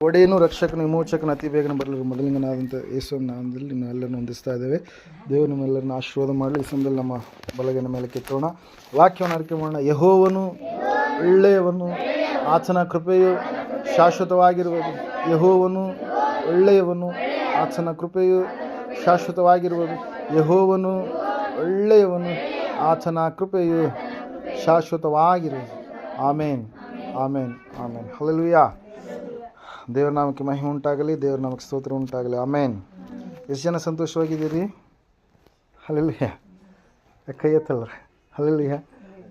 ಒಡೆಯನು ರಕ್ಷಕನು ವಿಮೋಚಕನ ಅತಿ ಬೇಗನೆ ಬರಲಿರುವ ಮೊದಲಿಂಗನಾದಂಥ ಯೇಸುವಿನ ನಾಮದಲ್ಲಿ ನೀವು ಎಲ್ಲರನ್ನು ಹೊಂದಿಸ್ತಾ ಇದ್ದೇವೆ. ದೇವರು ನಿಮ್ಮೆಲ್ಲರನ್ನು ಆಶೀರ್ವಾದ ಮಾಡಲಿ. ಈ ಸಮಯದಲ್ಲಿ ನಮ್ಮ ಬಲಗೈನ ಮೇಲೆ ಕೆತ್ತೋಣ, ವಾಕ್ಯವನ್ನು ಅರಿಕೆ ಮಾಡೋಣ. ಯೆಹೋವನು ಒಳ್ಳೆಯವನು, ಆತನ ಕೃಪೆಯು ಶಾಶ್ವತವಾಗಿರುವುದು. ಯೆಹೋವನು ಒಳ್ಳೆಯವನು, ಆತನ ಕೃಪೆಯು ಶಾಶ್ವತವಾಗಿರುವುದು. ಯೆಹೋವನು ಒಳ್ಳೆಯವನು, ಆತನ ಕೃಪೆಯು ಶಾಶ್ವತವಾಗಿರುವುದು. ಆಮೇನ್, ಆಮೇನ್, ಆಮೇನ್. ಹಲ್ಲೆಲೂಯಾ. ದೇವರ ನಾಮಕ್ಕೆ ಮಹಿಮೆ ಉಂಟಾಗಲಿ, ದೇವರ ನಾಮಕ್ಕೆ ಸ್ತೋತ್ರ ಉಂಟಾಗಲಿ. ಆಮೇನ್. ಎಷ್ಟು ಜನ ಸಂತೋಷವಾಗಿದ್ದೀರಿ? ಹಲ್ಲೆಲೂಯಾ. ಕೈ ಎತ್ತಲ್ಲ. ಹಲ್ಲೆಲೂಯಾ.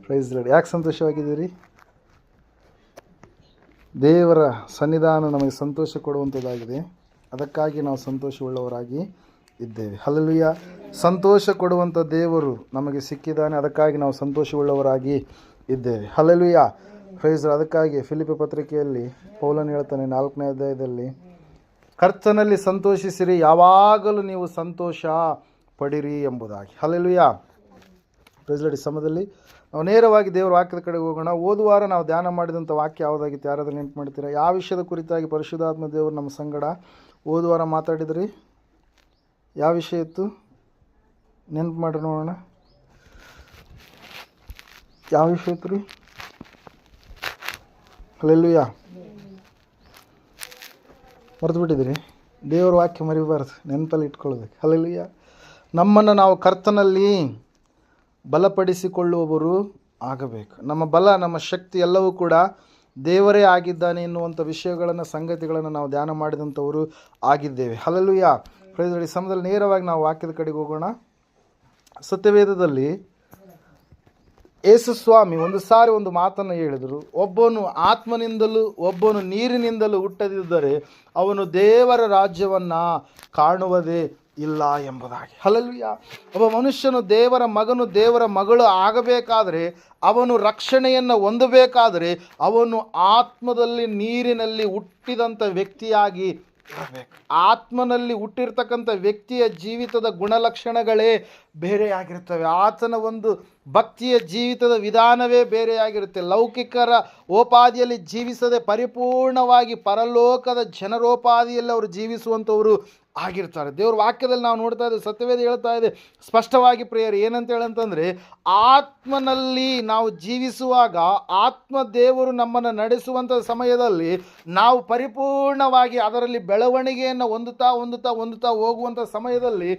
Praise lord. ಯಾಕೆ ಸಂತೋಷವಾಗಿದ್ದೀರಿ? ದೇವರ ಸನ್ನಿಧಾನ ನಮಗೆ ಸಂತೋಷ ಕೊಡುವಂಥದ್ದಾಗಿದೆ. ಅದಕ್ಕಾಗಿ ನಾವು ಸಂತೋಷವುಳ್ಳವರಾಗಿ ಇದ್ದೇವೆ. ಹಲ್ಲೆಲೂಯಾ. ಸಂತೋಷ ಕೊಡುವಂಥ ದೇವರು ನಮಗೆ ಸಿಕ್ಕಿದ್ದಾನೆ. ಅದಕ್ಕಾಗಿ ನಾವು ಸಂತೋಷವುಳ್ಳವರಾಗಿ ಇದ್ದೇವೆ. ಹಲ್ಲೆಲೂಯಾ. ಪ್ರೈಸ್. ಅದಕ್ಕಾಗಿ ಫಿಲಿಪ್ಪಿ ಪತ್ರಿಕೆಯಲ್ಲಿ ಪೌಲನು ಹೇಳ್ತಾನೆ 4ನೇ ಅಧ್ಯಾಯದಲ್ಲಿ, ಕರ್ತನಲ್ಲಿ ಸಂತೋಷಿಸಿರಿ, ಯಾವಾಗಲೂ ನೀವು ಸಂತೋಷ ಪಡಿರಿ ಎಂಬುದಾಗಿ. ಹಲ್ಲೆಲೂಯಾ. Praise Lord. ಈ ಸಮಯದಲ್ಲಿ ನಾವು ನೇರವಾಗಿ ದೇವರ ವಾಕ್ಯದ ಕಡೆಗೆ ಹೋಗೋಣ. ಹೋದುವಾರ ನಾವು ಧ್ಯಾನ ಮಾಡಿದಂಥ ವಾಕ್ಯ ಯಾವುದಾಗಿತ್ತು? ಯಾರಾದರೂ ನೆನಪು ಮಾಡ್ತೀರಾ? ಯಾವ ವಿಷಯದ ಕುರಿತಾಗಿ ಪರಿಶುದ್ಧಾತ್ಮ ದೇವರು ನಮ್ಮ ಸಂಗಡ ಹೋದುವಾರ ಮಾತಾಡಿದ್ರಿ? ಯಾವ ವಿಷಯ ಇತ್ತು? ನೆನಪು ಮಾಡಿ ನೋಡೋಣ. ಯಾವ ವಿಷಯ ಇತ್ತು ರೀ? ಹಲ್ಲೆಲೂಯಾ. ಮರೆತು ಬಿಟ್ಟಿದ್ದೀರಿ? ದೇವರ ವಾಕ್ಯ ಮರಿಬಾರ್ದು, ನೆನಪಲ್ಲಿ ಇಟ್ಕೊಳ್ಬೇಕು. ಹಲ್ಲೆಲೂಯಾ. ನಮ್ಮನ್ನು ನಾವು ಕರ್ತನಲ್ಲಿ ಬಲಪಡಿಸಿಕೊಳ್ಳುವವರು ಆಗಬೇಕು. ನಮ್ಮ ಬಲ, ನಮ್ಮ ಶಕ್ತಿ ಎಲ್ಲವೂ ಕೂಡ ದೇವರೇ ಆಗಿದ್ದಾನೆ ಎನ್ನುವಂಥ ವಿಷಯಗಳನ್ನು, ಸಂಗತಿಗಳನ್ನು ನಾವು ಧ್ಯಾನ ಮಾಡಿದಂಥವರು ಆಗಿದ್ದೇವೆ. ಹಲ್ಲೆಲೂಯಾ. Praise Lord. ಈ ಸಮಯದಲ್ಲಿ ನೇರವಾಗಿ ನಾವು ವಾಕ್ಯದ ಕಡೆಗೆ ಹೋಗೋಣ. ಸತ್ಯವೇದದಲ್ಲಿ ಯೇಸು ಸ್ವಾಮಿ ಒಂದು ಸಾರಿ ಒಂದು ಮಾತನ್ನು ಹೇಳಿದರು. ಒಬ್ಬನು ಆತ್ಮನಿಂದಲೂ ಒಬ್ಬನು ನೀರಿನಿಂದಲೂ ಹುಟ್ಟದಿದ್ದರೆ ಅವನು ದೇವರ ರಾಜ್ಯವನ್ನು ಕಾಣುವುದೇ ಇಲ್ಲ ಎಂಬುದಾಗಿ. ಹಲ್ಲೆಲೂಯಾ. ಒಬ್ಬ ಮನುಷ್ಯನು ದೇವರ ಮಗನು, ದೇವರ ಮಗಳು ಆಗಬೇಕಾದರೆ, ಅವನು ರಕ್ಷಣೆಯನ್ನು ಹೊಂದಬೇಕಾದರೆ ಅವನು ಆತ್ಮದಲ್ಲಿ ನೀರಿನಲ್ಲಿ ಹುಟ್ಟಿದಂಥ ವ್ಯಕ್ತಿಯಾಗಿ ಇರಬೇಕು. ಆತ್ಮನಲ್ಲಿ ಹುಟ್ಟಿರ್ತಕ್ಕಂಥ ವ್ಯಕ್ತಿಯ ಜೀವಿತದ ಗುಣಲಕ್ಷಣಗಳೇ ಬೇರೆಯಾಗಿರ್ತವೆ. ಆತನ ಒಂದು ಭಕ್ತಿಯ ಜೀವಿತದ ವಿಧಾನವೇ ಬೇರೆಯಾಗಿರುತ್ತೆ. ಲೌಕಿಕರ ಓಪಾದಿಯಲ್ಲಿ ಜೀವಿಸದೆ ಪರಿಪೂರ್ಣವಾಗಿ ಪರಲೋಕದ ಜನರೋಪಾದಿಯಲ್ಲಿ ಅವರು ಜೀವಿಸುವಂಥವರು ಆಗಿರ್ತಾರೆ. ದೇವ್ರ ವಾಕ್ಯದಲ್ಲಿ ನಾವು ನೋಡ್ತಾ ಇದ್ದೇವೆ, ಸತ್ಯವೇದ ಹೇಳ್ತಾ ಇದೆ ಸ್ಪಷ್ಟವಾಗಿ ಪ್ರಿಯರು. ಏನಂತ ಹೇಳಂತಂದರೆ, ಆತ್ಮನಲ್ಲಿ ನಾವು ಜೀವಿಸುವಾಗ, ಆತ್ಮ ದೇವರು ನಮ್ಮನ್ನು ನಡೆಸುವಂಥ ಸಮಯದಲ್ಲಿ ನಾವು ಪರಿಪೂರ್ಣವಾಗಿ ಅದರಲ್ಲಿ ಬೆಳವಣಿಗೆಯನ್ನು ಹೊಂದುತ್ತಾ ಹೋಗುವಂಥ ಸಮಯದಲ್ಲಿ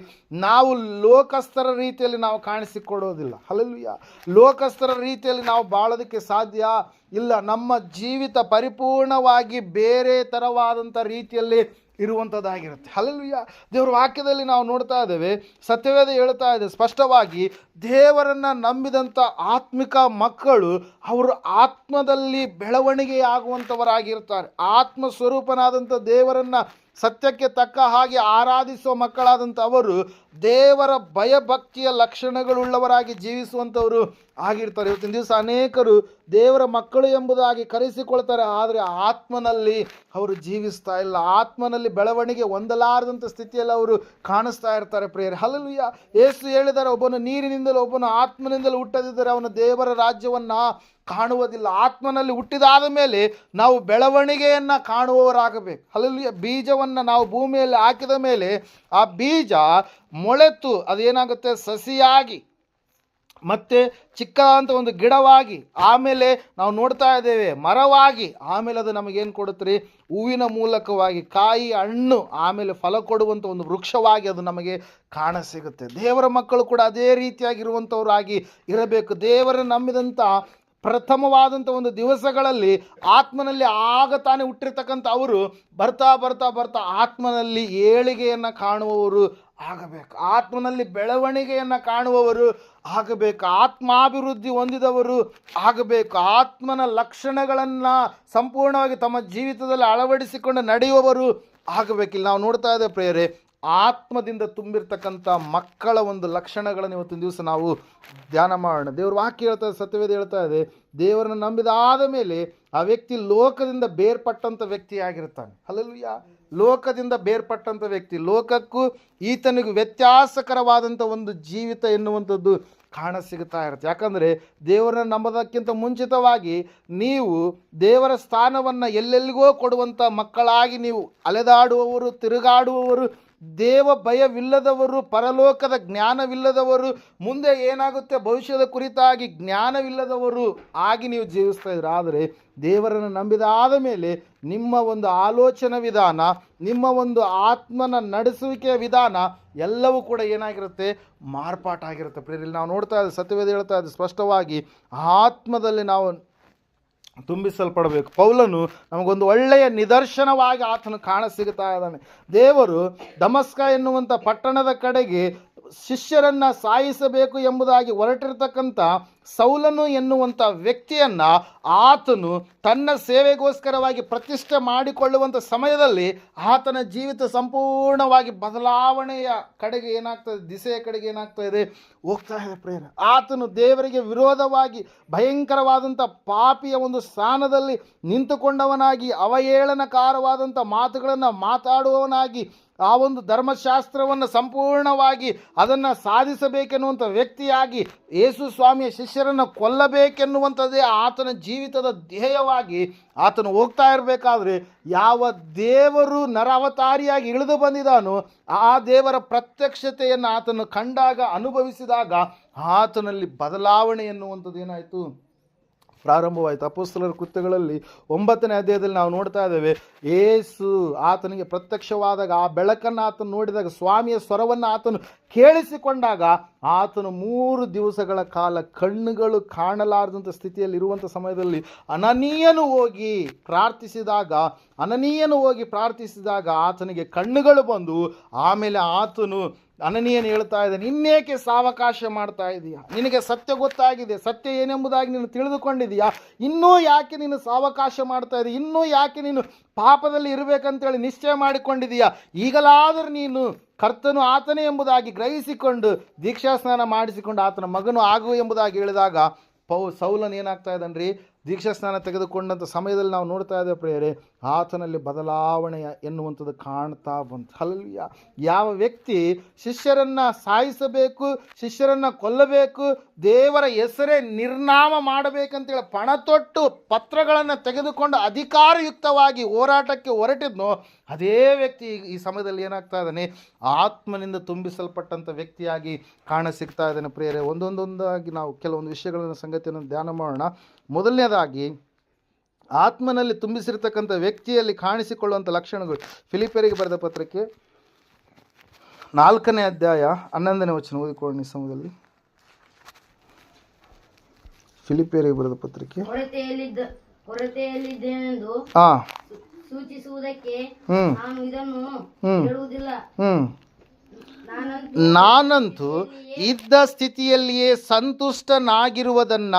ನಾವು ಲೋಕಸ್ಥರ ರೀತಿಯಲ್ಲಿ ನಾವು ಕಾಣಿಸಿಕೊಡೋದಿಲ್ಲ. ಹಲ್ಲೆಲೂಯಾ. ಲೋಕಸ್ಥರ ರೀತಿಯಲ್ಲಿ ನಾವು ಬಾಳೋದಕ್ಕೆ ಸಾಧ್ಯ ಇಲ್ಲ. ನಮ್ಮ ಜೀವಿತ ಪರಿಪೂರ್ಣವಾಗಿ ಬೇರೆ ಥರವಾದಂಥ ರೀತಿಯಲ್ಲಿ ಇರುವಂಥದ್ದಾಗಿರುತ್ತೆ. ಹಲ್ಲೆಲೂಯಾ. ದೇವರ ವಾಕ್ಯದಲ್ಲಿ ನಾವು ನೋಡ್ತಾ ಇದ್ದೇವೆ, ಸತ್ಯವೇದ ಹೇಳ್ತಾ ಇದೆ ಸ್ಪಷ್ಟವಾಗಿ, ದೇವರನ್ನು ನಂಬಿದಂಥ ಆತ್ಮಿಕ ಮಕ್ಕಳು ಅವರು ಆತ್ಮದಲ್ಲಿ ಬೆಳವಣಿಗೆಯಾಗುವಂಥವರಾಗಿರ್ತಾರೆ. ಆತ್ಮ ಸ್ವರೂಪನಾದಂಥ ದೇವರನ್ನು ಸತ್ಯಕ್ಕೆ ತಕ್ಕ ಹಾಗೆ ಆರಾಧಿಸುವ ಮಕ್ಕಳಾದಂಥ ಅವರು ದೇವರ ಭಯಭಕ್ತಿಯ ಲಕ್ಷಣಗಳುಳ್ಳವರಾಗಿ ಜೀವಿಸುವಂಥವರು ಆಗಿರ್ತಾರೆ. ಇವತ್ತಿನ ದಿವಸ ಅನೇಕರು ದೇವರ ಮಕ್ಕಳು ಎಂಬುದಾಗಿ ಕರೆಸಿಕೊಳ್ತಾರೆ, ಆದರೆ ಆತ್ಮನಲ್ಲಿ ಅವರು ಜೀವಿಸ್ತಾ ಇಲ್ಲ. ಆತ್ಮನಲ್ಲಿ ಬೆಳವಣಿಗೆ ಹೊಂದಲಾರದಂಥ ಸ್ಥಿತಿಯಲ್ಲಿ ಅವರು ಕಾಣಿಸ್ತಾ ಇರ್ತಾರೆ ಪ್ರಿಯರೇ. ಹಲ್ಲೆಲೂಯಾ. ಯೇಸು ಹೇಳಿದ್ದಾರೆ, ಒಬ್ಬನು ನೀರಿನಿಂದಲೂ ಒಬ್ಬನು ಆತ್ಮನಿಂದಲೂ ಹುಟ್ಟದಿದ್ದರೆ ಅವನು ದೇವರ ರಾಜ್ಯವನ್ನು ಕಾಣುವುದಿಲ್ಲ. ಆತ್ಮನಲ್ಲಿ ಹುಟ್ಟಿದಾದ ಮೇಲೆ ನಾವು ಬೆಳವಣಿಗೆಯನ್ನು ಕಾಣುವವರಾಗಬೇಕು. ಹಲ್ಲೆಲೂಯಾ. ಬೀಜವನ್ನು ನಾವು ಭೂಮಿಯಲ್ಲಿ ಹಾಕಿದ ಮೇಲೆ ಆ ಬೀಜ ಮೊಳೆತು ಅದೇನಾಗುತ್ತೆ, ಸಸಿಯಾಗಿ ಮತ್ತೆ ಚಿಕ್ಕದಾದಂಥ ಒಂದು ಗಿಡವಾಗಿ, ಆಮೇಲೆ ನಾವು ನೋಡ್ತಾ ಇದ್ದೇವೆ ಮರವಾಗಿ, ಆಮೇಲೆ ಅದು ನಮಗೇನು ಕೊಡುತ್ತೆ? ಹೂವಿನ ಮೂಲಕವಾಗಿ ಕಾಯಿ, ಹಣ್ಣು, ಆಮೇಲೆ ಫಲ ಕೊಡುವಂಥ ಒಂದು ವೃಕ್ಷವಾಗಿ ಅದು ನಮಗೆ ಕಾಣಸಿಗುತ್ತೆ. ದೇವರ ಮಕ್ಕಳು ಕೂಡ ಅದೇ ರೀತಿಯಾಗಿರುವಂಥವರಾಗಿ ಇರಬೇಕು. ದೇವರ ನಂಬಿದಂಥ ಪ್ರಥಮವಾದಂಥ ಒಂದು ದಿವಸಗಳಲ್ಲಿ ಆತ್ಮನಲ್ಲಿ ಆಗ ತಾನೇ ಹುಟ್ಟಿರ್ತಕ್ಕಂಥ ಅವರು ಬರ್ತಾ ಆತ್ಮನಲ್ಲಿ ಏಳಿಗೆಯನ್ನು ಕಾಣುವವರು ಆಗಬೇಕು. ಆತ್ಮನಲ್ಲಿ ಬೆಳವಣಿಗೆಯನ್ನು ಕಾಣುವವರು ಆಗಬೇಕು. ಆತ್ಮಾಭಿವೃದ್ಧಿ ಹೊಂದಿದವರು ಆಗಬೇಕು. ಆತ್ಮನ ಲಕ್ಷಣಗಳನ್ನು ಸಂಪೂರ್ಣವಾಗಿ ತಮ್ಮ ಜೀವಿತದಲ್ಲಿ ಅಳವಡಿಸಿಕೊಂಡು ನಡೆಯುವವರು ಆಗಬೇಕು. ಇಲ್ಲಿ ನಾವು ನೋಡ್ತಾ ಇದ್ದೇವೆ ಪ್ರಿಯರೇ, ಆತ್ಮದಿಂದ ತುಂಬಿರ್ತಕ್ಕಂಥ ಮಕ್ಕಳ ಒಂದು ಲಕ್ಷಣಗಳನ್ನು ಇವತ್ತಿನ ದಿವಸ ನಾವು ಧ್ಯಾನ ಮಾಡೋಣ. ದೇವ್ರ ವಾಕ್ಯ ಹೇಳ್ತಾ ಇದೆ, ಸತ್ಯವೇದ ಹೇಳ್ತಾ ಇದೆ, ದೇವರನ್ನು ನಂಬಿದಾದ ಮೇಲೆ ಆ ವ್ಯಕ್ತಿ ಲೋಕದಿಂದ ಬೇರ್ಪಟ್ಟಂಥ ವ್ಯಕ್ತಿಯಾಗಿರ್ತಾನೆ. ಹಲ್ಲೆಲೂಯಾ. ಲೋಕದಿಂದ ಬೇರ್ಪಟ್ಟಂಥ ವ್ಯಕ್ತಿ, ಲೋಕಕ್ಕೂ ಈತನಿಗೂ ವ್ಯತ್ಯಾಸಕರವಾದಂಥ ಒಂದು ಜೀವಿತ ಎನ್ನುವಂಥದ್ದು ಕಾಣಸಿಗ್ತಾ ಇರುತ್ತೆ. ಯಾಕಂದರೆ ದೇವರನ್ನು ನಂಬೋದಕ್ಕಿಂತ ಮುಂಚಿತವಾಗಿ ನೀವು ದೇವರ ಸ್ಥಾನವನ್ನು ಎಲ್ಲೆಲ್ಲಿಗೋ ಕೊಡುವಂಥ ಮಕ್ಕಳಾಗಿ ನೀವು ಅಲೆದಾಡುವವರು, ತಿರುಗಾಡುವವರು, ದೇವ ಭಯವಿಲ್ಲದವರು, ಪರಲೋಕದ ಜ್ಞಾನವಿಲ್ಲದವರು, ಮುಂದೆ ಏನಾಗುತ್ತೆ ಭವಿಷ್ಯದ ಕುರಿತಾಗಿ ಜ್ಞಾನವಿಲ್ಲದವರು ಆಗಿ ನೀವು ಜೀವಿಸ್ತಾ ಇದ್ದೀರ. ಆದರೆ ದೇವರನ್ನು ನಂಬಿದಾದ ಮೇಲೆ ನಿಮ್ಮ ಒಂದು ಆಲೋಚನಾ ವಿಧಾನ, ನಿಮ್ಮ ಒಂದು ಆತ್ಮನ ನಡೆಸುವಿಕೆಯ ವಿಧಾನ ಎಲ್ಲವೂ ಕೂಡ ಏನಾಗಿರುತ್ತೆ, ಮಾರ್ಪಾಟಾಗಿರುತ್ತೆ. ಪ್ರೇರಲ್ಲಿ ನಾವು ನೋಡ್ತಾ ಇದ್ದೀವಿ, ಸತ್ಯವೇದ ಹೇಳ್ತಾ ಇದ್ದೀವಿ ಸ್ಪಷ್ಟವಾಗಿ, ಆತ್ಮದಲ್ಲಿ ನಾವು ತುಂಬಿಸಲ್ಪಡಬೇಕು. ಪೌಲನು ನಮಗೊಂದು ಒಳ್ಳೆಯ ನಿದರ್ಶನವಾಗಿ ಆತನು ಕಾಣಸಿಗ್ತಾ ಇದ್ದಾನೆ. ದೇವರು ದಮಸ್ಕ ಎನ್ನುವಂಥ ಪಟ್ಟಣದ ಕಡೆಗೆ ಶಿಷ್ಯರನ್ನು ಸಾಯಿಸಬೇಕು ಎಂಬುದಾಗಿ ಹೊರಟಿರ್ತಕ್ಕಂಥ ಸೌಲನು ಎನ್ನುವಂಥ ವ್ಯಕ್ತಿಯನ್ನು ಆತನು ತನ್ನ ಸೇವೆಗೋಸ್ಕರವಾಗಿ ಪ್ರತಿಷ್ಠೆ ಮಾಡಿಕೊಳ್ಳುವಂಥ ಸಮಯದಲ್ಲಿ ಆತನ ಜೀವಿತ ಸಂಪೂರ್ಣವಾಗಿ ಬದಲಾವಣೆಯ ಕಡೆಗೆ ಏನಾಗ್ತದೆ, ದಿಸೆಯ ಕಡೆಗೆ ಏನಾಗ್ತಾ ಇದೆ, ಹೋಗ್ತಾ ಇದೆ ಪ್ರೇರ. ಆತನು ದೇವರಿಗೆ ವಿರೋಧವಾಗಿ ಭಯಂಕರವಾದಂಥ ಪಾಪಿಯ ಒಂದು ಸ್ಥಾನದಲ್ಲಿ ನಿಂತುಕೊಂಡವನಾಗಿ ಅವಹೇಳನಕಾರವಾದಂಥ ಮಾತುಗಳನ್ನು ಮಾತಾಡುವವನಾಗಿ ಆ ಒಂದು ಧರ್ಮಶಾಸ್ತ್ರವನ್ನು ಸಂಪೂರ್ಣವಾಗಿ ಅದನ್ನು ಸಾಧಿಸಬೇಕೆನ್ನುವಂಥ ವ್ಯಕ್ತಿಯಾಗಿ ಯೇಸು ಸ್ವಾಮಿಯ ಶಿಷ್ಯರನ್ನು ಕೊಲ್ಲಬೇಕೆನ್ನುವಂಥದ್ದೇ ಆತನ ಜೀವಿತದ ಧ್ಯೇಯವಾಗಿ ಆತನು ಹೋಗ್ತಾ ಇರಬೇಕಾದ್ರೆ, ಯಾವ ದೇವರು ನರ ಅವತಾರಿಯಾಗಿ ಇಳಿದು ಬಂದಿದ್ದಾನೋ ಆ ದೇವರ ಪ್ರತ್ಯಕ್ಷತೆಯನ್ನು ಆತನು ಕಂಡಾಗ, ಅನುಭವಿಸಿದಾಗ ಆತನಲ್ಲಿ ಬದಲಾವಣೆ ಎನ್ನುವಂಥದ್ದು ಏನಾಯಿತು, ಪ್ರಾರಂಭವಾಯಿತು. ಅಪೊಸ್ತಲರ ಕೃತ್ಯಗಳಲ್ಲಿ 9ನೇ ಅಧ್ಯಾಯದಲ್ಲಿ ನಾವು ನೋಡ್ತಾ ಇದ್ದೇವೆ, ಯೇಸು ಆತನಿಗೆ ಪ್ರತ್ಯಕ್ಷವಾದಾಗ, ಆ ಬೆಳಕನ್ನು ಆತನು ನೋಡಿದಾಗ, ಸ್ವಾಮಿಯ ಸ್ವರವನ್ನು ಆತನು ಕೇಳಿಸಿಕೊಂಡಾಗ, ಆತನು 3 ದಿವಸಗಳ ಕಾಲ ಕಣ್ಣುಗಳು ಕಾಣಲಾರದಂಥ ಸ್ಥಿತಿಯಲ್ಲಿ ಇರುವಂಥ ಸಮಯದಲ್ಲಿ ಅನನೀಯನು ಹೋಗಿ ಪ್ರಾರ್ಥಿಸಿದಾಗ ಆತನಿಗೆ ಕಣ್ಣುಗಳು ಬಂದು, ಆಮೇಲೆ ಆತನು ಅನನೀಯನು ಹೇಳ್ತಾ ಇದ್ದಾನೆ, ಇನ್ನೇಕೆ ಸಾವಕಾಶ ಮಾಡ್ತಾ ಇದೀಯಾ, ನಿನಗೆ ಸತ್ಯ ಗೊತ್ತಾಗಿದೆ, ಸತ್ಯ ಏನೆಂಬುದಾಗಿ ನೀನು ತಿಳಿದುಕೊಂಡಿದೀಯಾ, ಇನ್ನೂ ಯಾಕೆ ನೀನು ಸಾವಕಾಶ ಮಾಡ್ತಾ ಇದೀಯ, ಇನ್ನೂ ಯಾಕೆ ನೀನು ಪಾಪದಲ್ಲಿ ಇರಬೇಕಂತೇಳಿ ನಿಶ್ಚಯ ಮಾಡಿಕೊಂಡಿದೀಯಾ, ಈಗಲಾದರೂ ನೀನು ಕರ್ತನು ಆತನೇ ಎಂಬುದಾಗಿ ಗ್ರಹಿಸಿಕೊಂಡು ದೀಕ್ಷಾಸ್ನಾನ ಮಾಡಿಸಿಕೊಂಡು ಆತನ ಮಗನು ಆಗು ಎಂಬುದಾಗಿ ಹೇಳಿದಾಗ ಸೌಲನ್ ಏನಾಗ್ತಾ ಇದ್ದಾನ್ರಿ, ದೀಕ್ಷಾಸ್ನಾನ ತೆಗೆದುಕೊಂಡಂಥ ಸಮಯದಲ್ಲಿ ನಾವು ನೋಡ್ತಾ ಇದ್ದೇವೆ ಪ್ರಿಯರೇ, ಆತನಲ್ಲಿ ಬದಲಾವಣೆ ಎನ್ನುವಂಥದ್ದು ಕಾಣ್ತಾ ಬಂತು. ಹಲ್ಲೆಲೂಯಾ. ಯಾವ ವ್ಯಕ್ತಿ ಶಿಷ್ಯರನ್ನು ಸಾಯಿಸಬೇಕು, ಶಿಷ್ಯರನ್ನು ಕೊಲ್ಲಬೇಕು, ದೇವರ ಹೆಸರೇ ನಿರ್ನಾಮ ಮಾಡಬೇಕಂತೇಳಿ ಪಣತೊಟ್ಟು ಪತ್ರಗಳನ್ನು ತೆಗೆದುಕೊಂಡು ಅಧಿಕಾರಯುಕ್ತವಾಗಿ ಹೋರಾಟಕ್ಕೆ ಹೊರಟಿದ್ನೋ ಅದೇ ವ್ಯಕ್ತಿ ಈ ಸಮಯದಲ್ಲಿ ಏನಾಗ್ತಾ ಇದ್ದಾನೆ, ಆತ್ಮನಿಂದ ತುಂಬಿಸಲ್ಪಟ್ಟಂಥ ವ್ಯಕ್ತಿಯಾಗಿ ಕಾಣಸಿಗ್ತಾ ಇದ್ದಾನೆ ಪ್ರಿಯರೇ. ಒಂದೊಂದಾಗಿ ನಾವು ಕೆಲವೊಂದು ವಿಷಯಗಳನ್ನು ಸಂಗತಿಯನ್ನು ಧ್ಯಾನ ಮಾಡೋಣ. ಮೊದಲನೇದಾಗಿ ಆತ್ಮನಲ್ಲಿ ತುಂಬಿಸಿರ್ತಕ್ಕಂಥ ವ್ಯಕ್ತಿಯಲ್ಲಿ ಕಾಣಿಸಿಕೊಳ್ಳುವಂಥ ಲಕ್ಷಣಗಳು. ಫಿಲಿಪ್ಪಿಯರಿಗೆ ಬರೆದ ಪತ್ರಕ್ಕೆ 4ನೇ ಅಧ್ಯಾಯ 11ನೇ ವಚನ ಓದಿಕೊಳ್ಳಿ ಸಮಯದಲ್ಲಿ. ಫಿಲಿಪ್ಪಿಯರಿಗೆ ಬರೆದ ಪತ್ರಕ್ಕೆ ಕೊರತೆಯಲ್ಲಿದ್ದೇನೆಂದು ಸೂಚಿಸುವುದಕ್ಕೆ ನಾನು ಇದನ್ನು ಹೇಳುವುದಿಲ್ಲ. ನಾನಂತೂ ಇದ್ದ ಸ್ಥಿತಿಯಲ್ಲಿಯೇ ಸಂತುಷ್ಟನಾಗಿರುವುದನ್ನ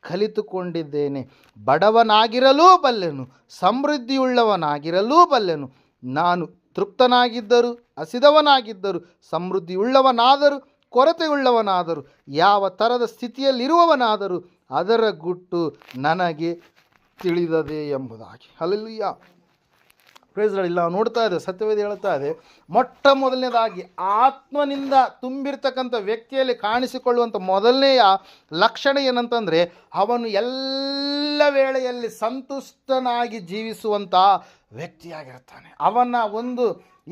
ಕಲಿತುಕೊಂಡಿದ್ದೇನೆ. ಬಡವನಾಗಿರಲೂ ಬಲ್ಲೆನು, ಸಮೃದ್ಧಿಯುಳ್ಳವನಾಗಿರಲೂ ಬಲ್ಲೆನು. ನಾನು ತೃಪ್ತನಾಗಿದ್ದರೂ, ಹಸಿದವನಾಗಿದ್ದರೂ, ಸಮೃದ್ಧಿಯುಳ್ಳವನಾದರೂ, ಕೊರತೆಯುಳ್ಳವನಾದರೂ, ಯಾವ ಥರದ ಸ್ಥಿತಿಯಲ್ಲಿರುವವನಾದರೂ ಅದರ ಗುಟ್ಟು ನನಗೆ ತಿಳಿದದೆ ಎಂಬುದಾಗಿ. ಹಲ್ಲೆಲೂಯಾ. ಪ್ರೇಸ್ಗಳಿಲ್ಲ. ನಾವು ನೋಡ್ತಾ ಇದ್ದೇವೆ, ಸತ್ಯವೇದ ಹೇಳ್ತಾ ಇದೆ, ಮೊಟ್ಟ ಮೊದಲನೇದಾಗಿ ಆತ್ಮನಿಂದ ತುಂಬಿರ್ತಕ್ಕಂಥ ವ್ಯಕ್ತಿಯಲ್ಲಿ ಕಾಣಿಸಿಕೊಳ್ಳುವಂಥ ಮೊದಲನೆಯ ಲಕ್ಷಣ ಏನಂತಂದರೆ, ಅವನು ಎಲ್ಲ ವೇಳೆಯಲ್ಲಿ ಸಂತುಷ್ಟನಾಗಿ ಜೀವಿಸುವಂಥ ವ್ಯಕ್ತಿಯಾಗಿರ್ತಾನೆ. ಅವನ ಒಂದು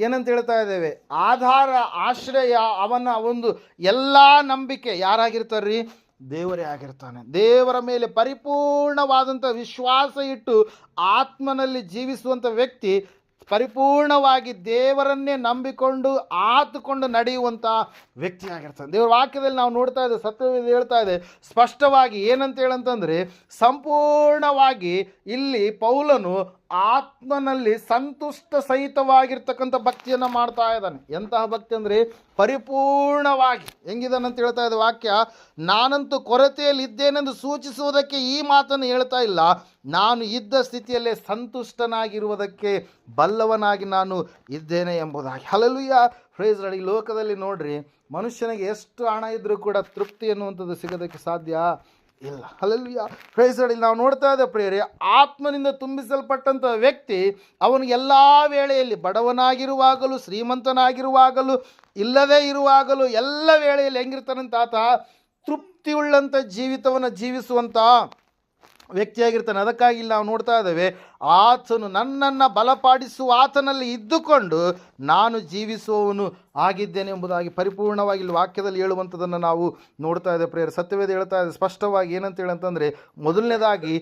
ಏನಂತ ಹೇಳ್ತಾ ಇದ್ದೇವೆ, ಆಧಾರ, ಆಶ್ರಯ, ಅವನ ಒಂದು ಎಲ್ಲ ನಂಬಿಕೆ ಯಾರಾಗಿರ್ತಾರ್ರಿ, ದೇವರೇ ಆಗಿರ್ತಾನೆ. ದೇವರ ಮೇಲೆ ಪರಿಪೂರ್ಣವಾದಂಥ ವಿಶ್ವಾಸ ಇಟ್ಟು ಆತ್ಮನಲ್ಲಿ ಜೀವಿಸುವಂಥ ವ್ಯಕ್ತಿ ಪರಿಪೂರ್ಣವಾಗಿ ದೇವರನ್ನೇ ನಂಬಿಕೊಂಡು ಆತುಕೊಂಡು ನಡೆಯುವಂಥ ವ್ಯಕ್ತಿಯಾಗಿರ್ತಾನೆ. ದೇವರ ವಾಕ್ಯದಲ್ಲಿ ನಾವು ನೋಡ್ತಾ ಇದ್ದೇವೆ, ಸತ್ಯವೇದ ಹೇಳ್ತಾ ಇದೆ ಸ್ಪಷ್ಟವಾಗಿ ಏನಂತ ಹೇಳಂತಂದರೆ, ಸಂಪೂರ್ಣವಾಗಿ ಇಲ್ಲಿ ಪೌಲನು ಆತ್ಮನಲ್ಲಿ ಸಂತುಷ್ಟ ಸಹಿತವಾಗಿರ್ತಕ್ಕಂಥ ಭಕ್ತಿಯನ್ನು ಮಾಡ್ತಾ ಇದ್ದಾನೆ. ಎಂತಹ ಭಕ್ತಿ ಅಂದರೆ ಪರಿಪೂರ್ಣವಾಗಿ. ಹೆಂಗಿದಾನಂತ ಹೇಳ್ತಾ ಇದೆ ವಾಕ್ಯ, ನಾನಂತೂ ಕೊರತೆಯಲ್ಲಿ ಇದ್ದೇನೆಂದು ಸೂಚಿಸುವುದಕ್ಕೆ ಈ ಮಾತನ್ನು ಹೇಳ್ತಾ ಇಲ್ಲ, ನಾನು ಇದ್ದ ಸ್ಥಿತಿಯಲ್ಲೇ ಸಂತುಷ್ಟನಾಗಿರುವುದಕ್ಕೆ ಬಲ್ಲವನಾಗಿ ನಾನು ಇದ್ದೇನೆ ಎಂಬುದಾಗಿ. Hallelujah, praise Lord. ಈ ಲೋಕದಲ್ಲಿ ನೋಡ್ರಿ, ಮನುಷ್ಯನಿಗೆ ಎಷ್ಟು ಹಣ ಇದ್ರೂ ಕೂಡ ತೃಪ್ತಿ ಎನ್ನುವಂಥದ್ದು ಸಿಗೋದಕ್ಕೆ ಸಾಧ್ಯ ಇಲ್ಲ. Hallelujah, praise Lord. ನಾವು ನೋಡ್ತಾ ಇದ್ದೇವೆ ಪ್ರಿಯರೇ, ಆತ್ಮನಿಂದ ತುಂಬಿಸಲ್ಪಟ್ಟಂಥ ವ್ಯಕ್ತಿ ಅವನು ಎಲ್ಲ ವೇಳೆಯಲ್ಲಿ, ಬಡವನಾಗಿರುವಾಗಲೂ ಶ್ರೀಮಂತನಾಗಿರುವಾಗಲೂ ಇಲ್ಲದೇ ಇರುವಾಗಲೂ ಎಲ್ಲ ವೇಳೆಯಲ್ಲಿ ಹೆಂಗಿರ್ತಾನಂತ ಆತ ತೃಪ್ತಿಯುಳ್ಳಂಥ ಜೀವಿತವನ್ನು ಜೀವಿಸುವಂಥ ವ್ಯಕ್ತಿಯಾಗಿರ್ತಾನೆ. ಅದಕ್ಕಾಗಿ ನಾವು ನೋಡ್ತಾ ಇದ್ದೇವೆ, ಆತನು ನನ್ನನ್ನು ಬಲಪಡಿಸುವ ಆತನಲ್ಲಿ ಇದ್ದುಕೊಂಡು ನಾನು ಜೀವಿಸುವವನು ಆಗಿದ್ದೇನೆ ಎಂಬುದಾಗಿ ಪರಿಪೂರ್ಣವಾಗಿ ಇಲ್ಲಿ ವಾಕ್ಯದಲ್ಲಿ ಹೇಳುವಂಥದ್ದನ್ನು ನಾವು ನೋಡ್ತಾ ಇದ್ದೇವೆ ಪ್ರಿಯರೇ. ಸತ್ಯವೇದ ಹೇಳ್ತಾ ಇದೆ ಸ್ಪಷ್ಟವಾಗಿ ಏನಂತೇಳಿ ಅಂತಂದರೆ, ಮೊದಲನೇದಾಗಿ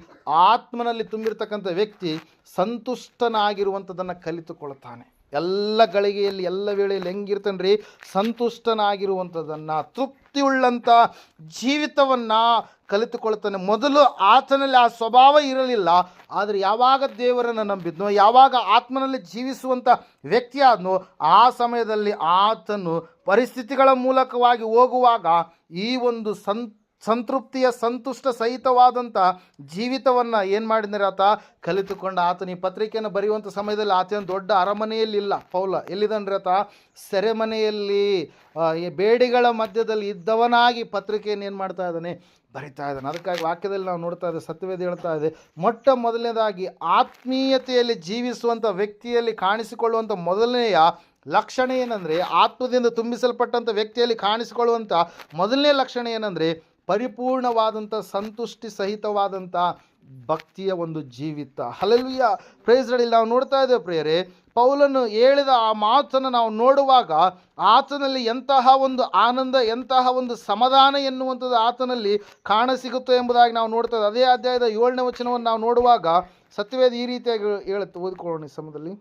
ಆತ್ಮನಲ್ಲಿ ತುಂಬಿರ್ತಕ್ಕಂಥ ವ್ಯಕ್ತಿ ಸಂತುಷ್ಟನಾಗಿರುವಂಥದ್ದನ್ನು ಕಲಿತುಕೊಳ್ತಾನೆ. ಎಲ್ಲ ಗಳಿಗೆಯಲ್ಲಿ ಎಲ್ಲ ವೇಳೆಯಲ್ಲಿ ಹೆಂಗಿರ್ತಾನೆ ರೀ, ಸಂತುಷ್ಟನಾಗಿರುವಂಥದ್ದನ್ನು, ತೃಪ್ತಿಯುಳ್ಳಂಥ ಜೀವಿತವನ್ನು ಕಲಿತುಕೊಳ್ತಾನೆ. ಮೊದಲು ಆತನಲ್ಲಿ ಆ ಸ್ವಭಾವ ಇರಲಿಲ್ಲ, ಆದರೆ ಯಾವಾಗ ದೇವರನ್ನು ನಂಬಿದ್ನೋ, ಯಾವಾಗ ಆತ್ಮನಲ್ಲಿ ಜೀವಿಸುವಂಥ ವ್ಯಕ್ತಿ ಆದ್ನೋ, ಆ ಸಮಯದಲ್ಲಿ ಆತನು ಪರಿಸ್ಥಿತಿಗಳ ಮೂಲಕವಾಗಿ ಹೋಗುವಾಗ ಈ ಒಂದು ಸಂತೃಪ್ತಿಯ ಸಂತುಷ್ಟ ಸಹಿತವಾದಂಥ ಜೀವಿತವನ್ನು ಏನು ಮಾಡಿದರೆ ಆತ ಕಲಿತುಕೊಂಡ. ಆತನ ಈ ಪತ್ರಿಕೆಯನ್ನು ಬರೆಯುವಂಥ ಸಮಯದಲ್ಲಿ ಆತನ ದೊಡ್ಡ ಅರಮನೆಯಲ್ಲಿಲ್ಲ, ಪೌಲ ಎಲ್ಲಿದನ್ರಿ ಆತ ಸೆರೆಮನೆಯಲ್ಲಿ ಬೇಡಿಗಳ ಮಧ್ಯದಲ್ಲಿ ಇದ್ದವನಾಗಿ ಪತ್ರಿಕೆಯನ್ನು ಏನು ಮಾಡ್ತಾ ಇದ್ದಾನೆ, ಬರಿತಾ ಇದ್ದಾನೆ. ಅದಕ್ಕಾಗಿ ವಾಕ್ಯದಲ್ಲಿ ನಾವು ನೋಡ್ತಾ ಇದ್ದೇವೆ, ಸತ್ಯವೇದ ಹೇಳ್ತಾ ಇದೆ, ಮೊಟ್ಟ ಮೊದಲನೇದಾಗಿ ಆತ್ಮೀಯತೆಯಲ್ಲಿ ಜೀವಿಸುವಂಥ ವ್ಯಕ್ತಿಯಲ್ಲಿ ಕಾಣಿಸಿಕೊಳ್ಳುವಂಥ ಮೊದಲನೆಯ ಲಕ್ಷಣ ಏನಂದರೆ, ಆತ್ಮದಿಂದ ತುಂಬಿಸಲ್ಪಟ್ಟಂಥ ವ್ಯಕ್ತಿಯಲ್ಲಿ ಕಾಣಿಸಿಕೊಳ್ಳುವಂಥ ಮೊದಲನೇ ಲಕ್ಷಣ ಏನಂದರೆ ಪರಿಪೂರ್ಣವಾದಂಥ ಸಂತುಷ್ಟಿ ಸಹಿತವಾದಂಥ ಭಕ್ತಿಯ ಒಂದು ಜೀವಿತ. Hallelujah, praise Lord. ನಾವು ನೋಡ್ತಾ ಇದ್ದೇವೆ ಪ್ರಿಯರೇ, ಪೌಲನು ಹೇಳಿದ ಆ ಮಾತನ್ನು ನಾವು ನೋಡುವಾಗ ಆತನಲ್ಲಿ ಎಂತಹ ಒಂದು ಆನಂದ, ಎಂತಹ ಒಂದು ಸಮಾಧಾನ ಎನ್ನುವಂಥದ್ದು ಆತನಲ್ಲಿ ಕಾಣಸಿಗುತ್ತೆ ಎಂಬುದಾಗಿ ನಾವು ನೋಡ್ತಾ ಇದ್ದೇವೆ. ಅದೇ ಅಧ್ಯಾಯದ 7ನೇ ವಚನವನ್ನು ನಾವು ನೋಡುವಾಗ ಸತ್ಯವೇದ ಈ ರೀತಿಯಾಗಿ ಹೇಳುತ್ತೆ, ಓದಿಕೊಳ್ಳೋಣ ಈ ಸಮಯದಲ್ಲಿ.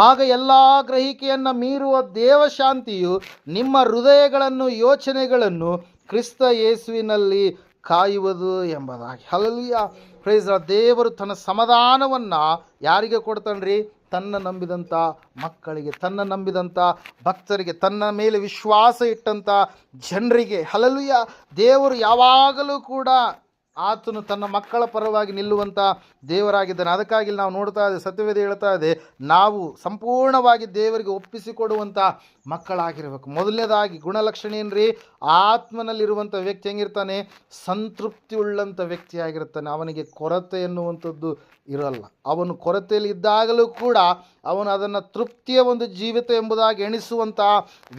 ಆಗ ಎಲ್ಲ ಗ್ರಹಿಕೆಯನ್ನು ಮೀರುವ ದೇವಶಾಂತಿಯು ನಿಮ್ಮ ಹೃದಯಗಳನ್ನು ಯೋಚನೆಗಳನ್ನು ಕ್ರಿಸ್ತ ಯೇಸುವಿನಲ್ಲಿ ಕಾಯುವುದು ಎಂಬುದಾಗಿ. Hallelujah, praise Lord. ದೇವರು ತನ್ನ ಸಮಾಧಾನವನ್ನು ಯಾರಿಗೆ ಕೊಡ್ತಾನ್ರಿ? ತನ್ನ ನಂಬಿದಂಥ ಮಕ್ಕಳಿಗೆ, ತನ್ನ ನಂಬಿದಂಥ ಭಕ್ತರಿಗೆ, ತನ್ನ ಮೇಲೆ ವಿಶ್ವಾಸ ಇಟ್ಟಂಥ ಜನರಿಗೆ. ಹಲ್ಲೆಲೂಯಾ, ದೇವರು ಯಾವಾಗಲೂ ಕೂಡ ಆತನು ತನ್ನ ಮಕ್ಕಳ ಪರವಾಗಿ ನಿಲ್ಲುವಂಥ ದೇವರಾಗಿದ್ದಾನೆ. ಅದಕ್ಕಾಗಿ ನಾವು ನೋಡ್ತಾ ಇದ್ದೇವೆ, ಸತ್ಯವೇದ ಹೇಳ್ತಾ ಇದೆ, ನಾವು ಸಂಪೂರ್ಣವಾಗಿ ದೇವರಿಗೆ ಒಪ್ಪಿಸಿಕೊಡುವಂಥ ಮಕ್ಕಳಾಗಿರಬೇಕು. ಮೊದಲನೇದಾಗಿ ಗುಣಲಕ್ಷಣ ಏನ್ರಿ? ಆತ್ಮನಲ್ಲಿರುವಂಥ ವ್ಯಕ್ತಿ ಹೆಂಗಿರ್ತಾನೆ? ಸಂತೃಪ್ತಿ ಉಳ್ಳಂಥ ವ್ಯಕ್ತಿಯಾಗಿರ್ತಾನೆ. ಅವನಿಗೆ ಕೊರತೆ ಎನ್ನುವಂಥದ್ದು ಇರಲ್ಲ. ಅವನು ಕೊರತೆಯಲ್ಲಿ ಇದ್ದಾಗಲೂ ಕೂಡ ಅವನು ಅದನ್ನು ತೃಪ್ತಿಯ ಒಂದು ಜೀವಿತ ಎಂಬುದಾಗಿ ಎಣಿಸುವಂಥ